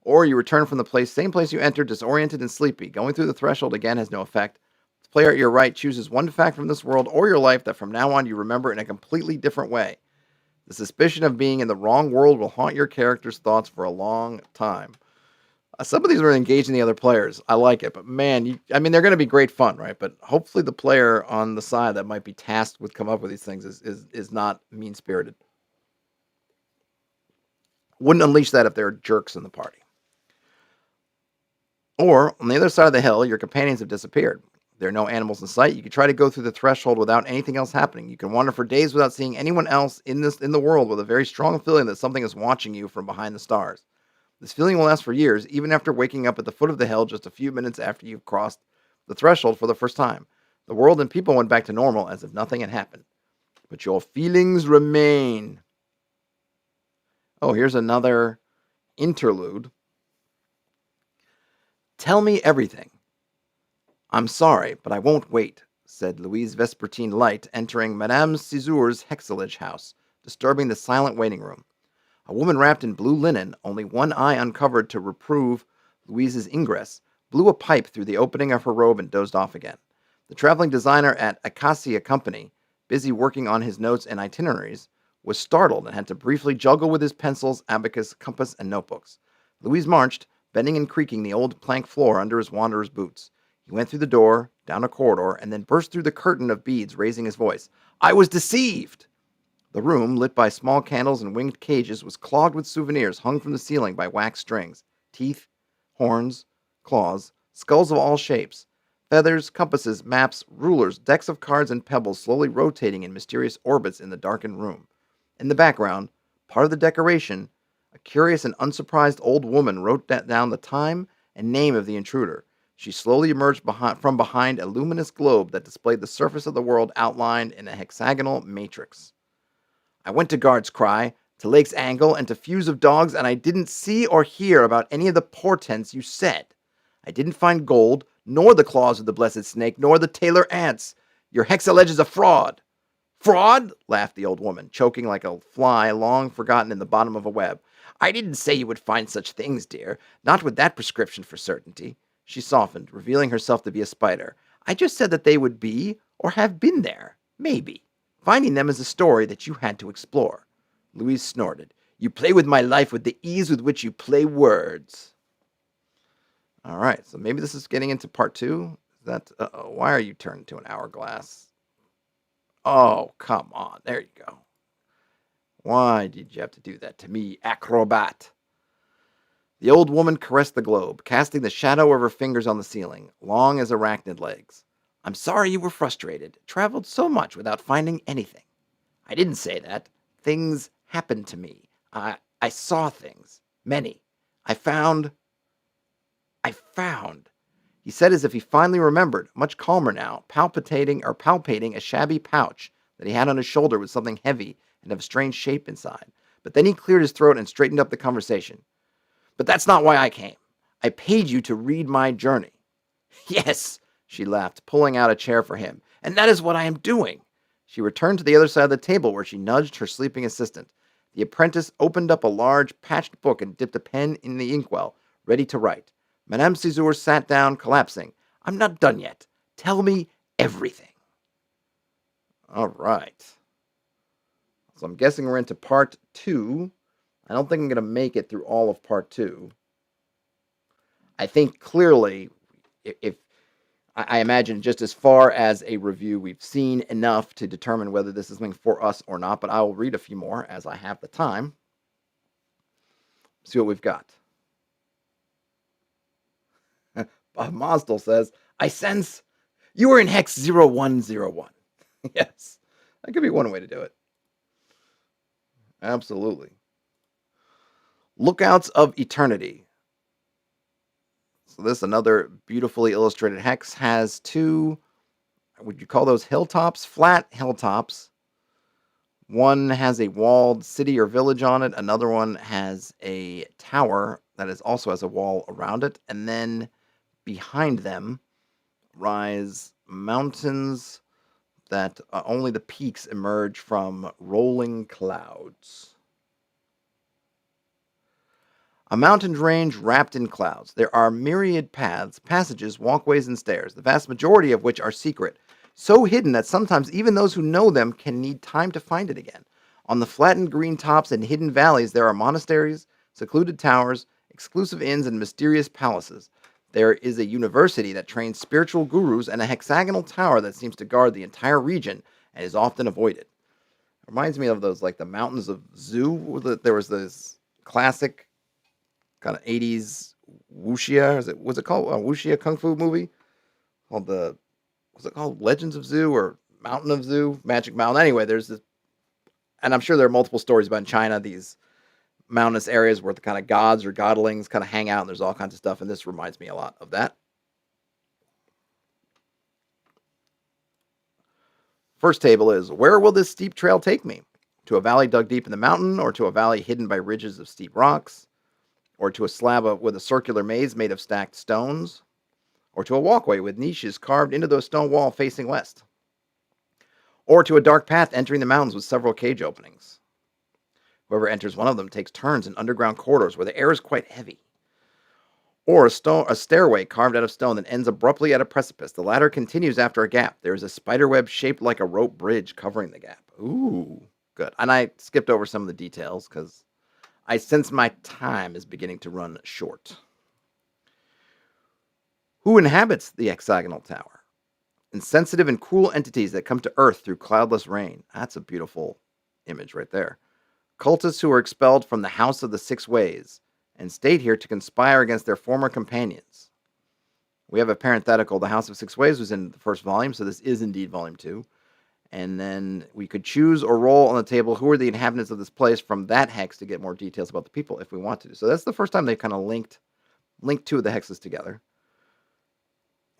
[SPEAKER 1] Or you return from the same place you entered, disoriented and sleepy. Going through the threshold again has no effect. The player at your right chooses one fact from this world or your life that from now on you remember in a completely different way. The suspicion of being in the wrong world will haunt your character's thoughts for a long time. Some of these are engaging the other players. I like it, but man, they're going to be great fun, right? But hopefully the player on the side that might be tasked with coming up with these things is not mean-spirited. Wouldn't unleash that if there are jerks in the party. Or, on the other side of the hill, your companions have disappeared. There are no animals in sight. You can try to go through the threshold without anything else happening. You can wander for days without seeing anyone else in the world with a very strong feeling that something is watching you from behind the stars. This feeling will last for years, even after waking up at the foot of the hill just a few minutes after you've crossed the threshold for the first time. The world and people went back to normal as if nothing had happened. But your feelings remain. Oh, here's another interlude. Tell me everything. I'm sorry, but I won't wait, said Louise Vespertine Light, entering Madame Ciseur's Hexalege house, disturbing the silent waiting room. A woman wrapped in blue linen, only one eye uncovered to reprove Louise's ingress, blew a pipe through the opening of her robe and dozed off again. The traveling designer at Acacia Company, busy working on his notes and itineraries, was startled and had to briefly juggle with his pencils, abacus, compass, and notebooks. Louise marched, bending and creaking the old plank floor under his wanderer's boots. He went through the door, down a corridor, and then burst through the curtain of beads, raising his voice. I was deceived! The room, lit by small candles and winged cages, was clogged with souvenirs hung from the ceiling by wax strings. Teeth, horns, claws, skulls of all shapes, feathers, compasses, maps, rulers, decks of cards, and pebbles slowly rotating in mysterious orbits in the darkened room. In the background, part of the decoration, a curious and unsurprised old woman wrote down the time and name of the intruder. She slowly emerged from behind a luminous globe that displayed the surface of the world outlined in a hexagonal matrix. I went to Guard's Cry, to Lake's Angle, and to Fuse of Dogs, and I didn't see or hear about any of the portents you said. I didn't find gold, nor the claws of the blessed snake, nor the tailor ants. Your Hexalege is a fraud. Fraud? Laughed the old woman, choking like a fly long forgotten in the bottom of a web. I didn't say you would find such things, dear. Not with that prescription for certainty. She softened, revealing herself to be a spider. I just said that they would be, or have been there. Maybe. Finding them is a story that you had to explore. Louise snorted. You play with my life with the ease with which you play words. All right, so maybe this is getting into part 2. Why are you turned to an hourglass? Oh, come on. There you go. Why did you have to do that to me, acrobat? The old woman caressed the globe, casting the shadow of her fingers on the ceiling, long as arachnid legs. I'm sorry you were frustrated. Traveled so much without finding anything. I didn't say that. Things happened to me. I saw things. Many. I found. I found. He said as if he finally remembered, much calmer now, palpating a shabby pouch that he had on his shoulder with something heavy and of a strange shape inside. But then he cleared his throat and straightened up the conversation. But that's not why I came. I paid you to read my journey. Yes, she laughed, pulling out a chair for him. And that is what I am doing. She returned to the other side of the table where she nudged her sleeping assistant. The apprentice opened up a large, patched book and dipped a pen in the inkwell, ready to write. Madame César sat down, collapsing. I'm not done yet. Tell me everything. All right. So I'm guessing we're into part 2. I don't think I'm going to make it through all of part 2. I think clearly, if I imagine just as far as a review, we've seen enough to determine whether this is something for us or not, but I will read a few more as I have the time. See what we've got. Bob Mosdell says, I sense you are in Hex 0101. Yes, that could be one way to do it. Absolutely. Lookouts of Eternity. So this, another beautifully illustrated hex, has 2, would you call those hilltops? Flat hilltops. One has a walled city or village on it. Another one has a tower that also has a wall around it. And then behind them rise mountains that only the peaks emerge from rolling clouds. A mountain range wrapped in clouds. There are myriad paths, passages, walkways, and stairs, the vast majority of which are secret, so hidden that sometimes even those who know them can need time to find it again. On the flattened green tops and hidden valleys, there are monasteries, secluded towers, exclusive inns, and mysterious palaces. There is a university that trains spiritual gurus and a hexagonal tower that seems to guard the entire region and is often avoided. Reminds me of those, like the Mountains of Zoo. There was this classic kind of 80s wuxia. Was it called a wuxia kung fu movie? Was it called Legends of Zoo or Mountain of Zoo? Magic Mountain. Anyway, there's this, and I'm sure there are multiple stories about in China, these mountainous areas where the kind of gods or godlings kind of hang out, and there's all kinds of stuff, and this reminds me a lot of that. First table is, where will this steep trail take me? To a valley dug deep in the mountain, or to a valley hidden by ridges of steep rocks, or to a slab with a circular maze made of stacked stones, or to a walkway with niches carved into the stone wall facing west, or to a dark path entering the mountains with several cage openings. Whoever enters one of them takes turns in underground corridors where the air is quite heavy. Or a stairway carved out of stone that ends abruptly at a precipice. The ladder continues after a gap. There is a spider web shaped like a rope bridge covering the gap. Ooh, good. And I skipped over some of the details because I sense my time is beginning to run short. Who inhabits the hexagonal tower? Insensitive and cruel entities that come to Earth through cloudless rain. That's a beautiful image right there. Cultists who are expelled from the House of the Six Ways and stayed here to conspire against their former companions. We have a parenthetical. The House of Six Ways was in the first volume, so this is indeed volume 2. And then we could choose or roll on the table who are the inhabitants of this place from that hex to get more details about the people if we want to. So that's the first time they kind of linked 2 of the hexes together.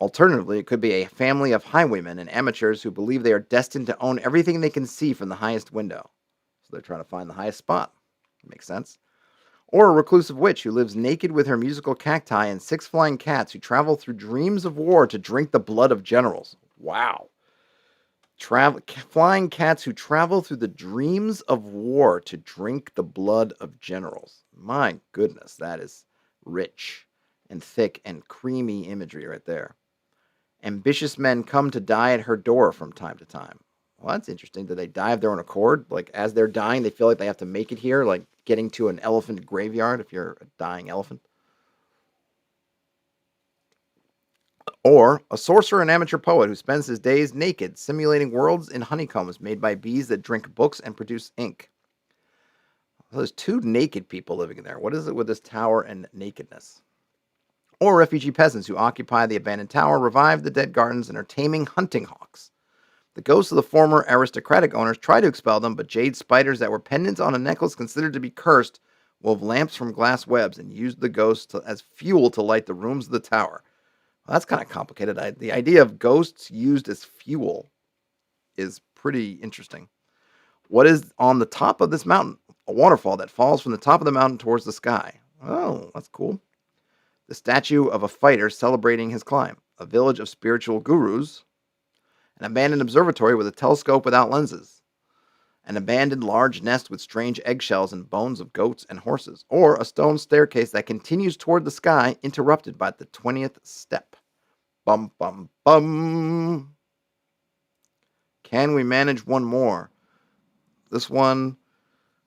[SPEAKER 1] Alternatively, it could be a family of highwaymen and amateurs who believe they are destined to own everything they can see from the highest window. So they're trying to find the highest spot. Makes sense. Or a reclusive witch who lives naked with her musical cacti and 6 flying cats who travel through dreams of war to drink the blood of generals. Wow. Flying cats who travel through the dreams of war to drink the blood of generals. My goodness, that is rich and thick and creamy imagery right there. Ambitious men come to die at her door from time to time. Well, that's interesting. Do they die of their own accord? Like, as they're dying, they feel like they have to make it here, like getting to an elephant graveyard if you're a dying elephant. Or a sorcerer and amateur poet who spends his days naked, simulating worlds in honeycombs made by bees that drink books and produce ink. Well, there's 2 naked people living in there. What is it with this tower and nakedness? Or refugee peasants who occupy the abandoned tower, revive the dead gardens, and are taming hunting hawks. The ghosts of the former aristocratic owners try to expel them, but jade spiders that were pendants on a necklace considered to be cursed wove lamps from glass webs and used the ghosts as fuel to light the rooms of the tower. Well, that's kind of complicated. The idea of ghosts used as fuel is pretty interesting. What is on the top of this mountain? A waterfall that falls from the top of the mountain towards the sky. Oh, that's cool. The statue of a fighter celebrating his climb. A village of spiritual gurus. An abandoned observatory with a telescope without lenses. An abandoned large nest with strange eggshells and bones of goats and horses. Or a stone staircase that continues toward the sky, interrupted by the 20th step. Bum, bum, bum. Can we manage one more? This one,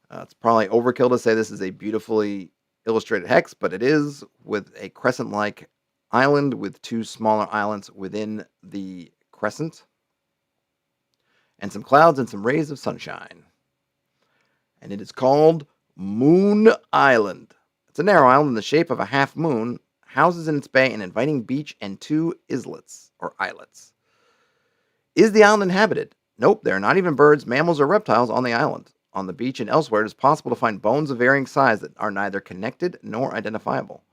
[SPEAKER 1] it's probably overkill to say this is a beautifully illustrated hex, but it is, with a crescent-like island with two smaller islands within the crescent, and some clouds and some rays of sunshine. And it is called Moon Island. It's a narrow island in the shape of a half moon, houses in its bay an inviting beach and two islets, or islets. Is the island inhabited? Nope, there are not even birds, mammals, or reptiles on the island. On the beach and elsewhere, it is possible to find bones of varying size that are neither connected nor identifiable.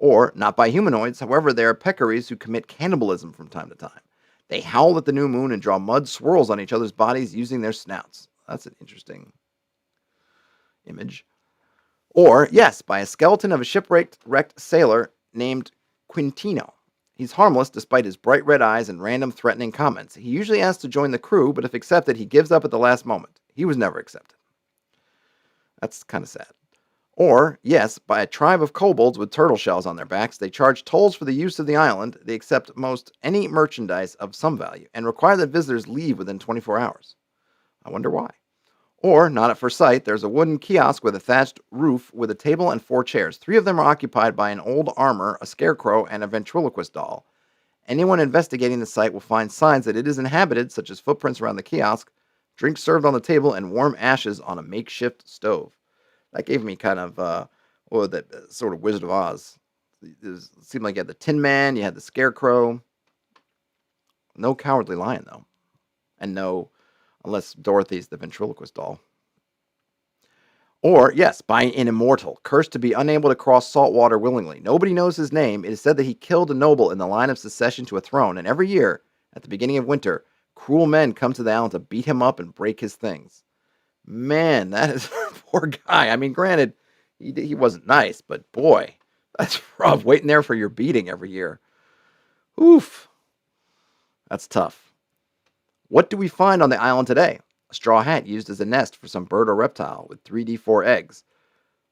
[SPEAKER 1] Or, not by humanoids, however, there are peccaries who commit cannibalism from time to time. They howl at the new moon and draw mud swirls on each other's bodies using their snouts. That's an interesting image. Or, yes, by a skeleton of a shipwrecked sailor named Quintino. He's harmless despite his bright red eyes and random threatening comments. He usually asks to join the crew, but if accepted, he gives up at the last moment. He was never accepted. That's kind of sad. Or, yes, by a tribe of kobolds with turtle shells on their backs. They charge tolls for the use of the island. They accept most any merchandise of some value and require that visitors leave within 24 hours. I wonder why. Or, not at first sight, there's a wooden kiosk with a thatched roof with a table and 4 chairs. 3 of them are occupied by an old armor, a scarecrow, and a ventriloquist doll. Anyone investigating the site will find signs that it is inhabited, such as footprints around the kiosk, drinks served on the table, and warm ashes on a makeshift stove. That gave me kind of, that sort of Wizard of Oz. It seemed like you had the Tin Man, you had the Scarecrow. No Cowardly Lion, though. And no, unless Dorothy's the ventriloquist doll. Or, yes, by an immortal, cursed to be unable to cross salt water willingly. Nobody knows his name. It is said that he killed a noble in the line of succession to a throne, and every year, at the beginning of winter, cruel men come to the island to beat him up and break his things. Man, that is poor guy. I mean, granted, he wasn't nice, but boy, that's rough, waiting there for your beating every year. Oof. That's tough. What do we find on the island today? A straw hat used as a nest for some bird or reptile with 3d4 eggs.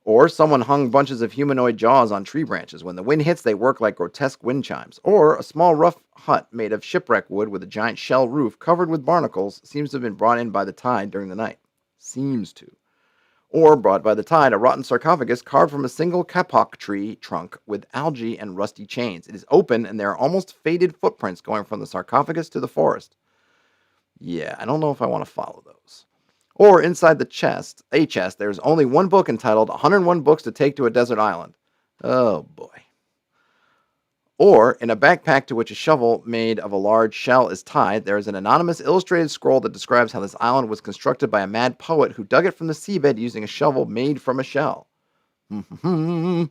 [SPEAKER 1] Or someone hung bunches of humanoid jaws on tree branches. When the wind hits, they work like grotesque wind chimes. Or a small rough hut made of shipwreck wood with a giant shell roof covered with barnacles seems to have been brought in by the tide during the night. Seems to. Or brought by the tide, a rotten sarcophagus carved from a single kapok tree trunk with algae and rusty chains. It is open and there are almost faded footprints going from the sarcophagus to the forest. Yeah, I don't know if I want to follow those. Or inside the chest, there's only one book entitled 101 Books to Take to a Desert Island. Oh boy. Or, in a backpack to which a shovel made of a large shell is tied, there is an anonymous illustrated scroll that describes how this island was constructed by a mad poet who dug it from the seabed using a shovel made from a shell. And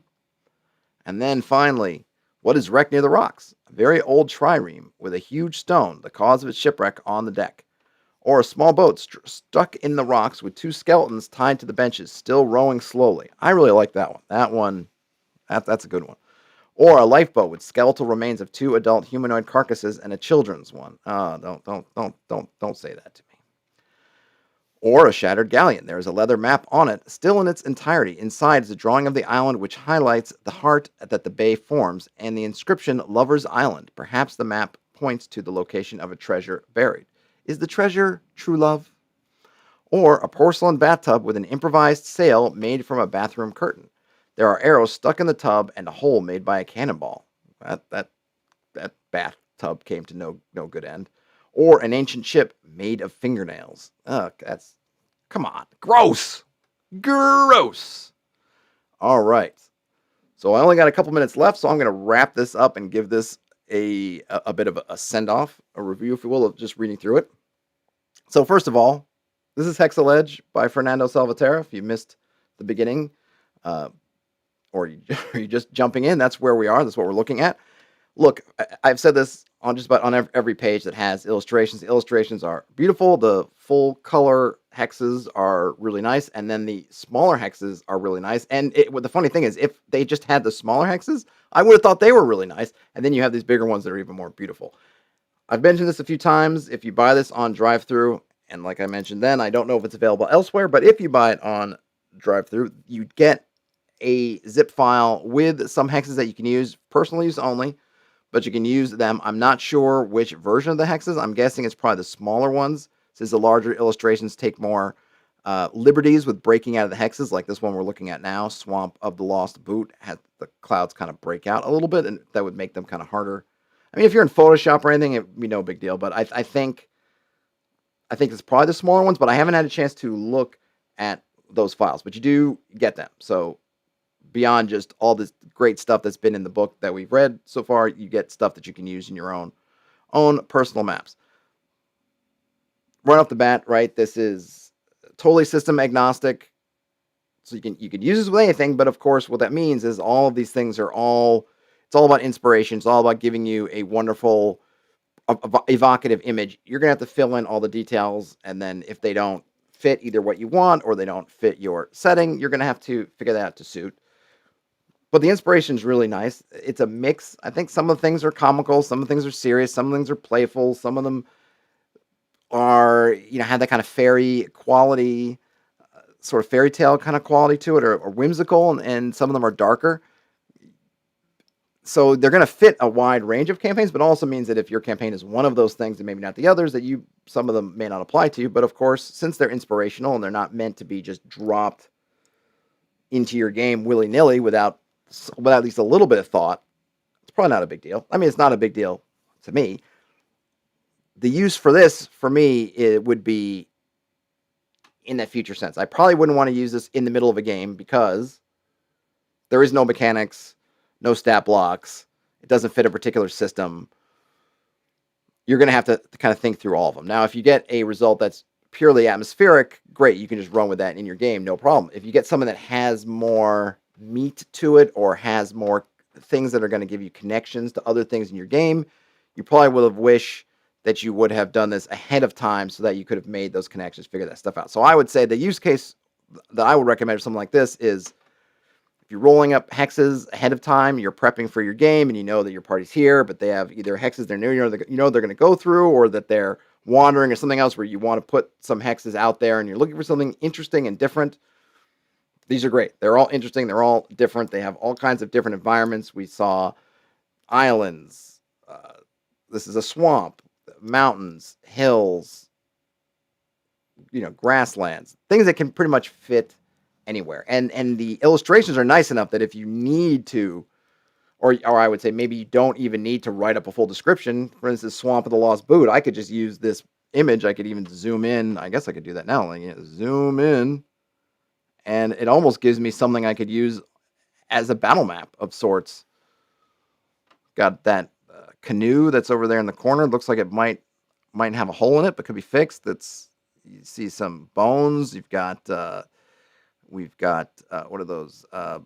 [SPEAKER 1] then finally, what is wrecked near the rocks? A very old trireme with a huge stone, the cause of its shipwreck, on the deck. Or a small boat stuck in the rocks with 2 skeletons tied to the benches, still rowing slowly. I really like that one. That's a good one. Or a lifeboat with skeletal remains of 2 adult humanoid carcasses and a children's one. Don't say that to me. Or a shattered galleon. There is a leather map on it, still in its entirety. Inside is a drawing of the island which highlights the heart that the bay forms and the inscription Lover's Island. Perhaps the map points to the location of a treasure buried. Is the treasure true love? Or a porcelain bathtub with an improvised sail made from a bathroom curtain. There are arrows stuck in the tub and a hole made by a cannonball. That bathtub came to no good end. Or an ancient ship made of fingernails. Come on. Gross. All right. So I only got a couple minutes left, so I'm going to wrap this up and give this a bit of a send off, a review, if you will, of just reading through it. So first of all, this is Hexalege by Fernando Salvaterra. If you missed the beginning, uh, or you're just jumping in, that's where we are. That's what we're looking at. Look, I've said this on just about on every page that has illustrations. The illustrations are beautiful. The full color hexes are really nice, and then the smaller hexes are really nice. And the funny thing is, if they just had the smaller hexes, I would have thought they were really nice. And then you have these bigger ones that are even more beautiful. I've mentioned this a few times. If you buy this on drive-through, and like I mentioned then, I don't know if it's available elsewhere, but if you buy it on drive-through, you get a zip file with some hexes that you can use, personal use only, but you can use them. I'm not sure which version of the hexes. I'm guessing it's probably the smaller ones, since the larger illustrations take more liberties with breaking out of the hexes, like this one we're looking at now, Swamp of the Lost Boot, has the clouds kind of break out a little bit, and that would make them kind of harder. I mean, if you're in Photoshop or anything, it'd be no big deal, but I think it's probably the smaller ones, but I haven't had a chance to look at those files, but you do get them. So beyond just all this great stuff that's been in the book that we've read so far, you get stuff that you can use in your own personal maps. Right off the bat, right, this is totally system agnostic, so you can use this with anything. But of course, what that means is all of these things are it's all about inspiration. It's all about giving you a wonderful, evocative image. You're gonna have to fill in all the details, and then if they don't fit either what you want or they don't fit your setting, you're gonna have to figure that out to suit. But the inspiration is really nice. It's a mix. I think some of the things are comical, some of the things are serious, some of the things are playful, some of them are, have that kind of fairy quality, sort of fairy tale kind of quality to it, or whimsical, and some of them are darker. So they're going to fit a wide range of campaigns, but also means that if your campaign is one of those things and maybe not the others, that some of them may not apply to you. But of course, since they're inspirational and they're not meant to be just dropped into your game willy-nilly without at least a little bit of thought, it's probably not a big deal. I mean, it's not a big deal to me. The use for this, for me, it would be in that future sense. I probably wouldn't want to use this in the middle of a game because there is no mechanics, no stat blocks. It doesn't fit a particular system. You're going to have to kind of think through all of them. Now, if you get a result that's purely atmospheric, great. You can just run with that in your game, no problem. If you get something that has more meat to it or has more things that are going to give you connections to other things in your game, you probably would have wished that you would have done this ahead of time so that you could have made those connections, figure that stuff out. So I would say the use case that I would recommend for something like this is if you're rolling up hexes ahead of time, you're prepping for your game, and you know that your party's here, but they have either hexes they're new, they're going to go through, or that they're wandering, or something else where you want to put some hexes out there, and you're looking for something interesting and different. These are great. They're all interesting. They're all different. They have all kinds of different environments. We saw islands. This is a swamp, mountains, hills, grasslands, things that can pretty much fit anywhere. And the illustrations are nice enough that if you need to, or I would say maybe you don't even need to write up a full description. For instance, Swamp of the Lost Boot, I could just use this image. I could even zoom in. I guess I could do that now. Zoom in, and it almost gives me something I could use as a battle map of sorts. Got that canoe that's over there in the corner. Looks like it might have a hole in it, but could be fixed. You see some bones. We've got what are those? What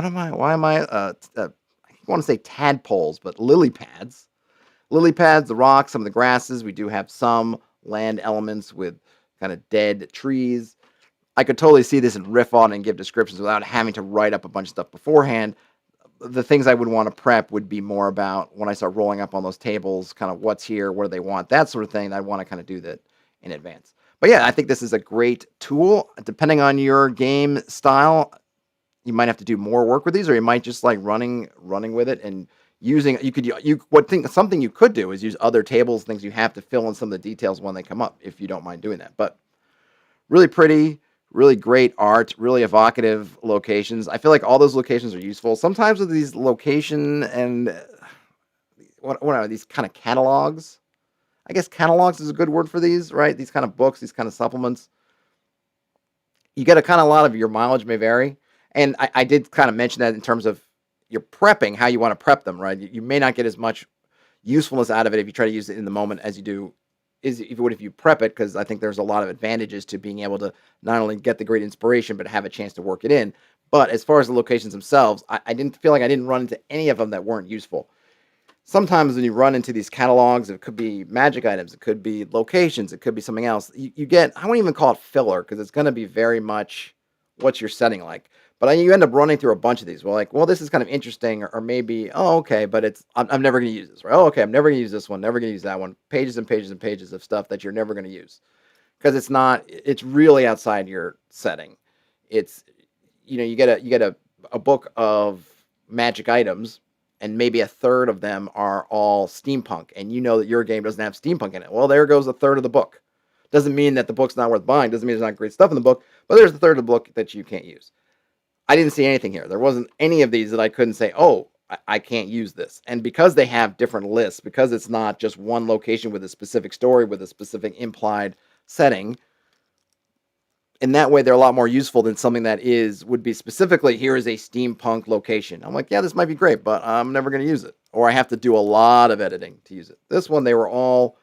[SPEAKER 1] am I? Why am I? I want to say tadpoles, but lily pads. Lily pads, the rocks, some of the grasses. We do have some land elements with kind of dead trees. I could totally see this and riff on and give descriptions without having to write up a bunch of stuff beforehand. The things I would want to prep would be more about when I start rolling up on those tables, kind of what's here, what do they want, that sort of thing. I want to kind of do that in advance. But yeah, I think this is a great tool. Depending on your game style, you might have to do more work with these, or you might just like running with it and using. Something you could do is use other tables, things you have to fill in some of the details when they come up, if you don't mind doing that. But really pretty, really great art, really evocative locations. I feel like all those locations are useful. Sometimes with these location and what are these kind of catalogs? I guess catalogs is a good word for these, right? These kind of books, these kind of supplements. You get a kind of lot of your mileage may vary. And I did kind of mention that in terms of your prepping, how you want to prep them, right? You may not get as much usefulness out of it if you try to use it in the moment as you do is if you would if you prep it, because I think there's a lot of advantages to being able to not only get the great inspiration but have a chance to work it in. But as far as the locations themselves, I didn't feel like I didn't run into any of them that weren't useful. Sometimes when you run into these catalogs, it could be magic items, it could be locations, it could be something else. You get, I won't even call it filler because it's going to be very much what's your setting like. But you end up running through a bunch of these. Well, like, well, this is kind of interesting, or maybe, oh, okay, but I'm never going to use this, right? Oh, okay, I'm never going to use this one, never going to use that one. Pages and pages and pages of stuff that you're never going to use because it's really outside your setting. It's, you get a book of magic items and maybe a third of them are all steampunk, and you know that your game doesn't have steampunk in it. Well, there goes a third of the book. Doesn't mean that the book's not worth buying. Doesn't mean there's not great stuff in the book, but there's a third of the book that you can't use. I didn't see anything here. There wasn't any of these that I couldn't say, oh, I can't use this. And because they have different lists, because it's not just one location with a specific story, with a specific implied setting, in that way they're a lot more useful than something that would be specifically, here is a steampunk location. I'm like, yeah, this might be great, but I'm never going to use it, or I have to do a lot of editing to use it. This one, they were all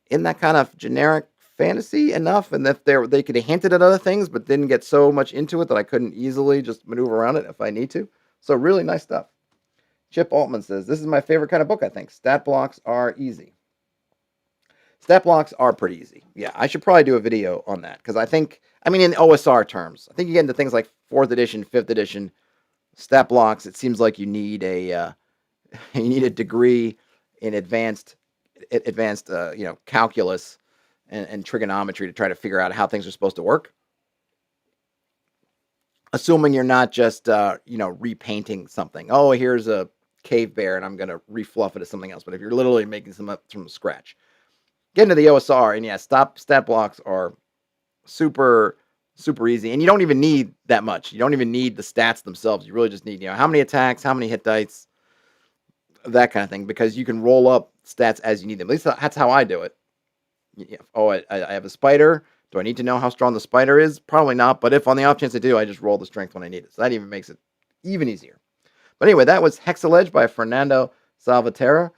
[SPEAKER 1] in that kind of generic fantasy enough, and that they could have hinted at other things but didn't get so much into it that I couldn't easily just maneuver around it if I need to. So really nice stuff. Chip Altman says, this is my favorite kind of book, I think. Stat blocks are easy. Stat blocks are pretty easy. Yeah, I should probably do a video on that because in OSR terms, I think you get into things like 4th edition, 5th edition stat blocks. It seems like you need a you need a degree in advanced calculus and trigonometry to try to figure out how things are supposed to work. Assuming you're not just repainting something. Oh, here's a cave bear and I'm going to refluff it as something else. But if you're literally making some up from scratch. Get into the OSR, and yeah, stat blocks are super, super easy. And you don't even need that much. You don't even need the stats themselves. You really just need, how many attacks, how many hit dice, that kind of thing, because you can roll up stats as you need them. At least that's how I do it. Oh, I have a spider. Do I need to know how strong the spider is? Probably not. But if on the off chance I do, I just roll the strength when I need it. So that even makes it even easier. But anyway, that was Hexalege by Fernando Salvaterra.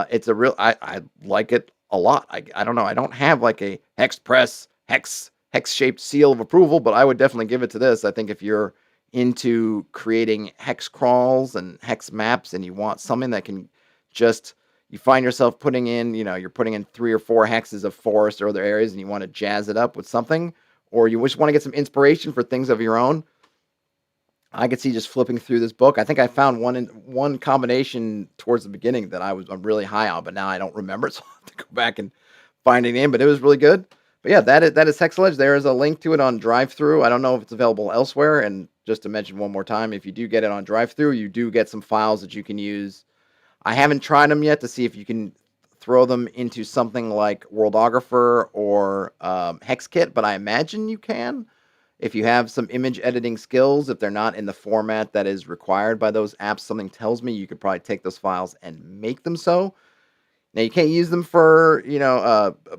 [SPEAKER 1] It's a real, I like it a lot. I don't know. I don't have like a hex press, hex shaped seal of approval, but I would definitely give it to this. I think if you're into creating hex crawls and hex maps and you want something that can just, you find yourself putting in, you're putting in 3 or 4 hexes of forest or other areas and you want to jazz it up with something, or you just want to get some inspiration for things of your own, I could see just flipping through this book. I think I found one combination towards the beginning that I'm really high on, but now I don't remember it, so I'll have to go back and find it in. But it was really good. But yeah, that is Hexalege. There is a link to it on drive-through. I don't know if it's available elsewhere. And just to mention one more time, if you do get it on drive-through, you do get some files that you can use. I haven't tried them yet to see if you can throw them into something like Worldographer or Hexkit, but I imagine you can. If you have some image editing skills, if they're not in the format that is required by those apps, something tells me you could probably take those files and make them so. Now, you can't use them for,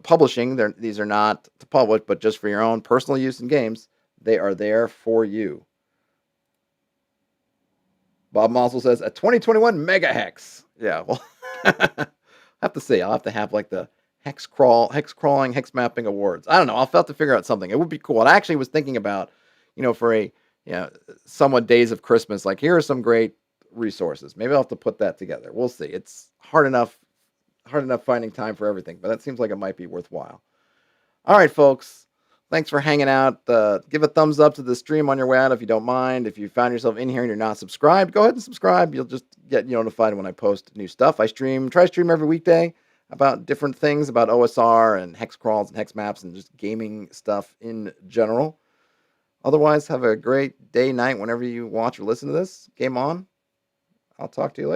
[SPEAKER 1] publishing. These are not to publish, but just for your own personal use in games. They are there for you. Bob Mossel says, a 2021 Mega Hex. Yeah, well, I have to see. I'll have to have like the hex crawling, hex mapping awards. I don't know. I'll have to figure out something. It would be cool. I actually was thinking about, for a somewhat days of Christmas, like here are some great resources. Maybe I'll have to put that together. We'll see. It's hard enough finding time for everything, but that seems like it might be worthwhile. All right, folks. Thanks for hanging out. Give a thumbs up to the stream on your way out if you don't mind. If you found yourself in here and you're not subscribed, go ahead and subscribe. You'll just get notified when I post new stuff. I try to stream every weekday about different things, about OSR and hex crawls and hex maps and just gaming stuff in general. Otherwise, have a great day, night, whenever you watch or listen to this. Game on. I'll talk to you later.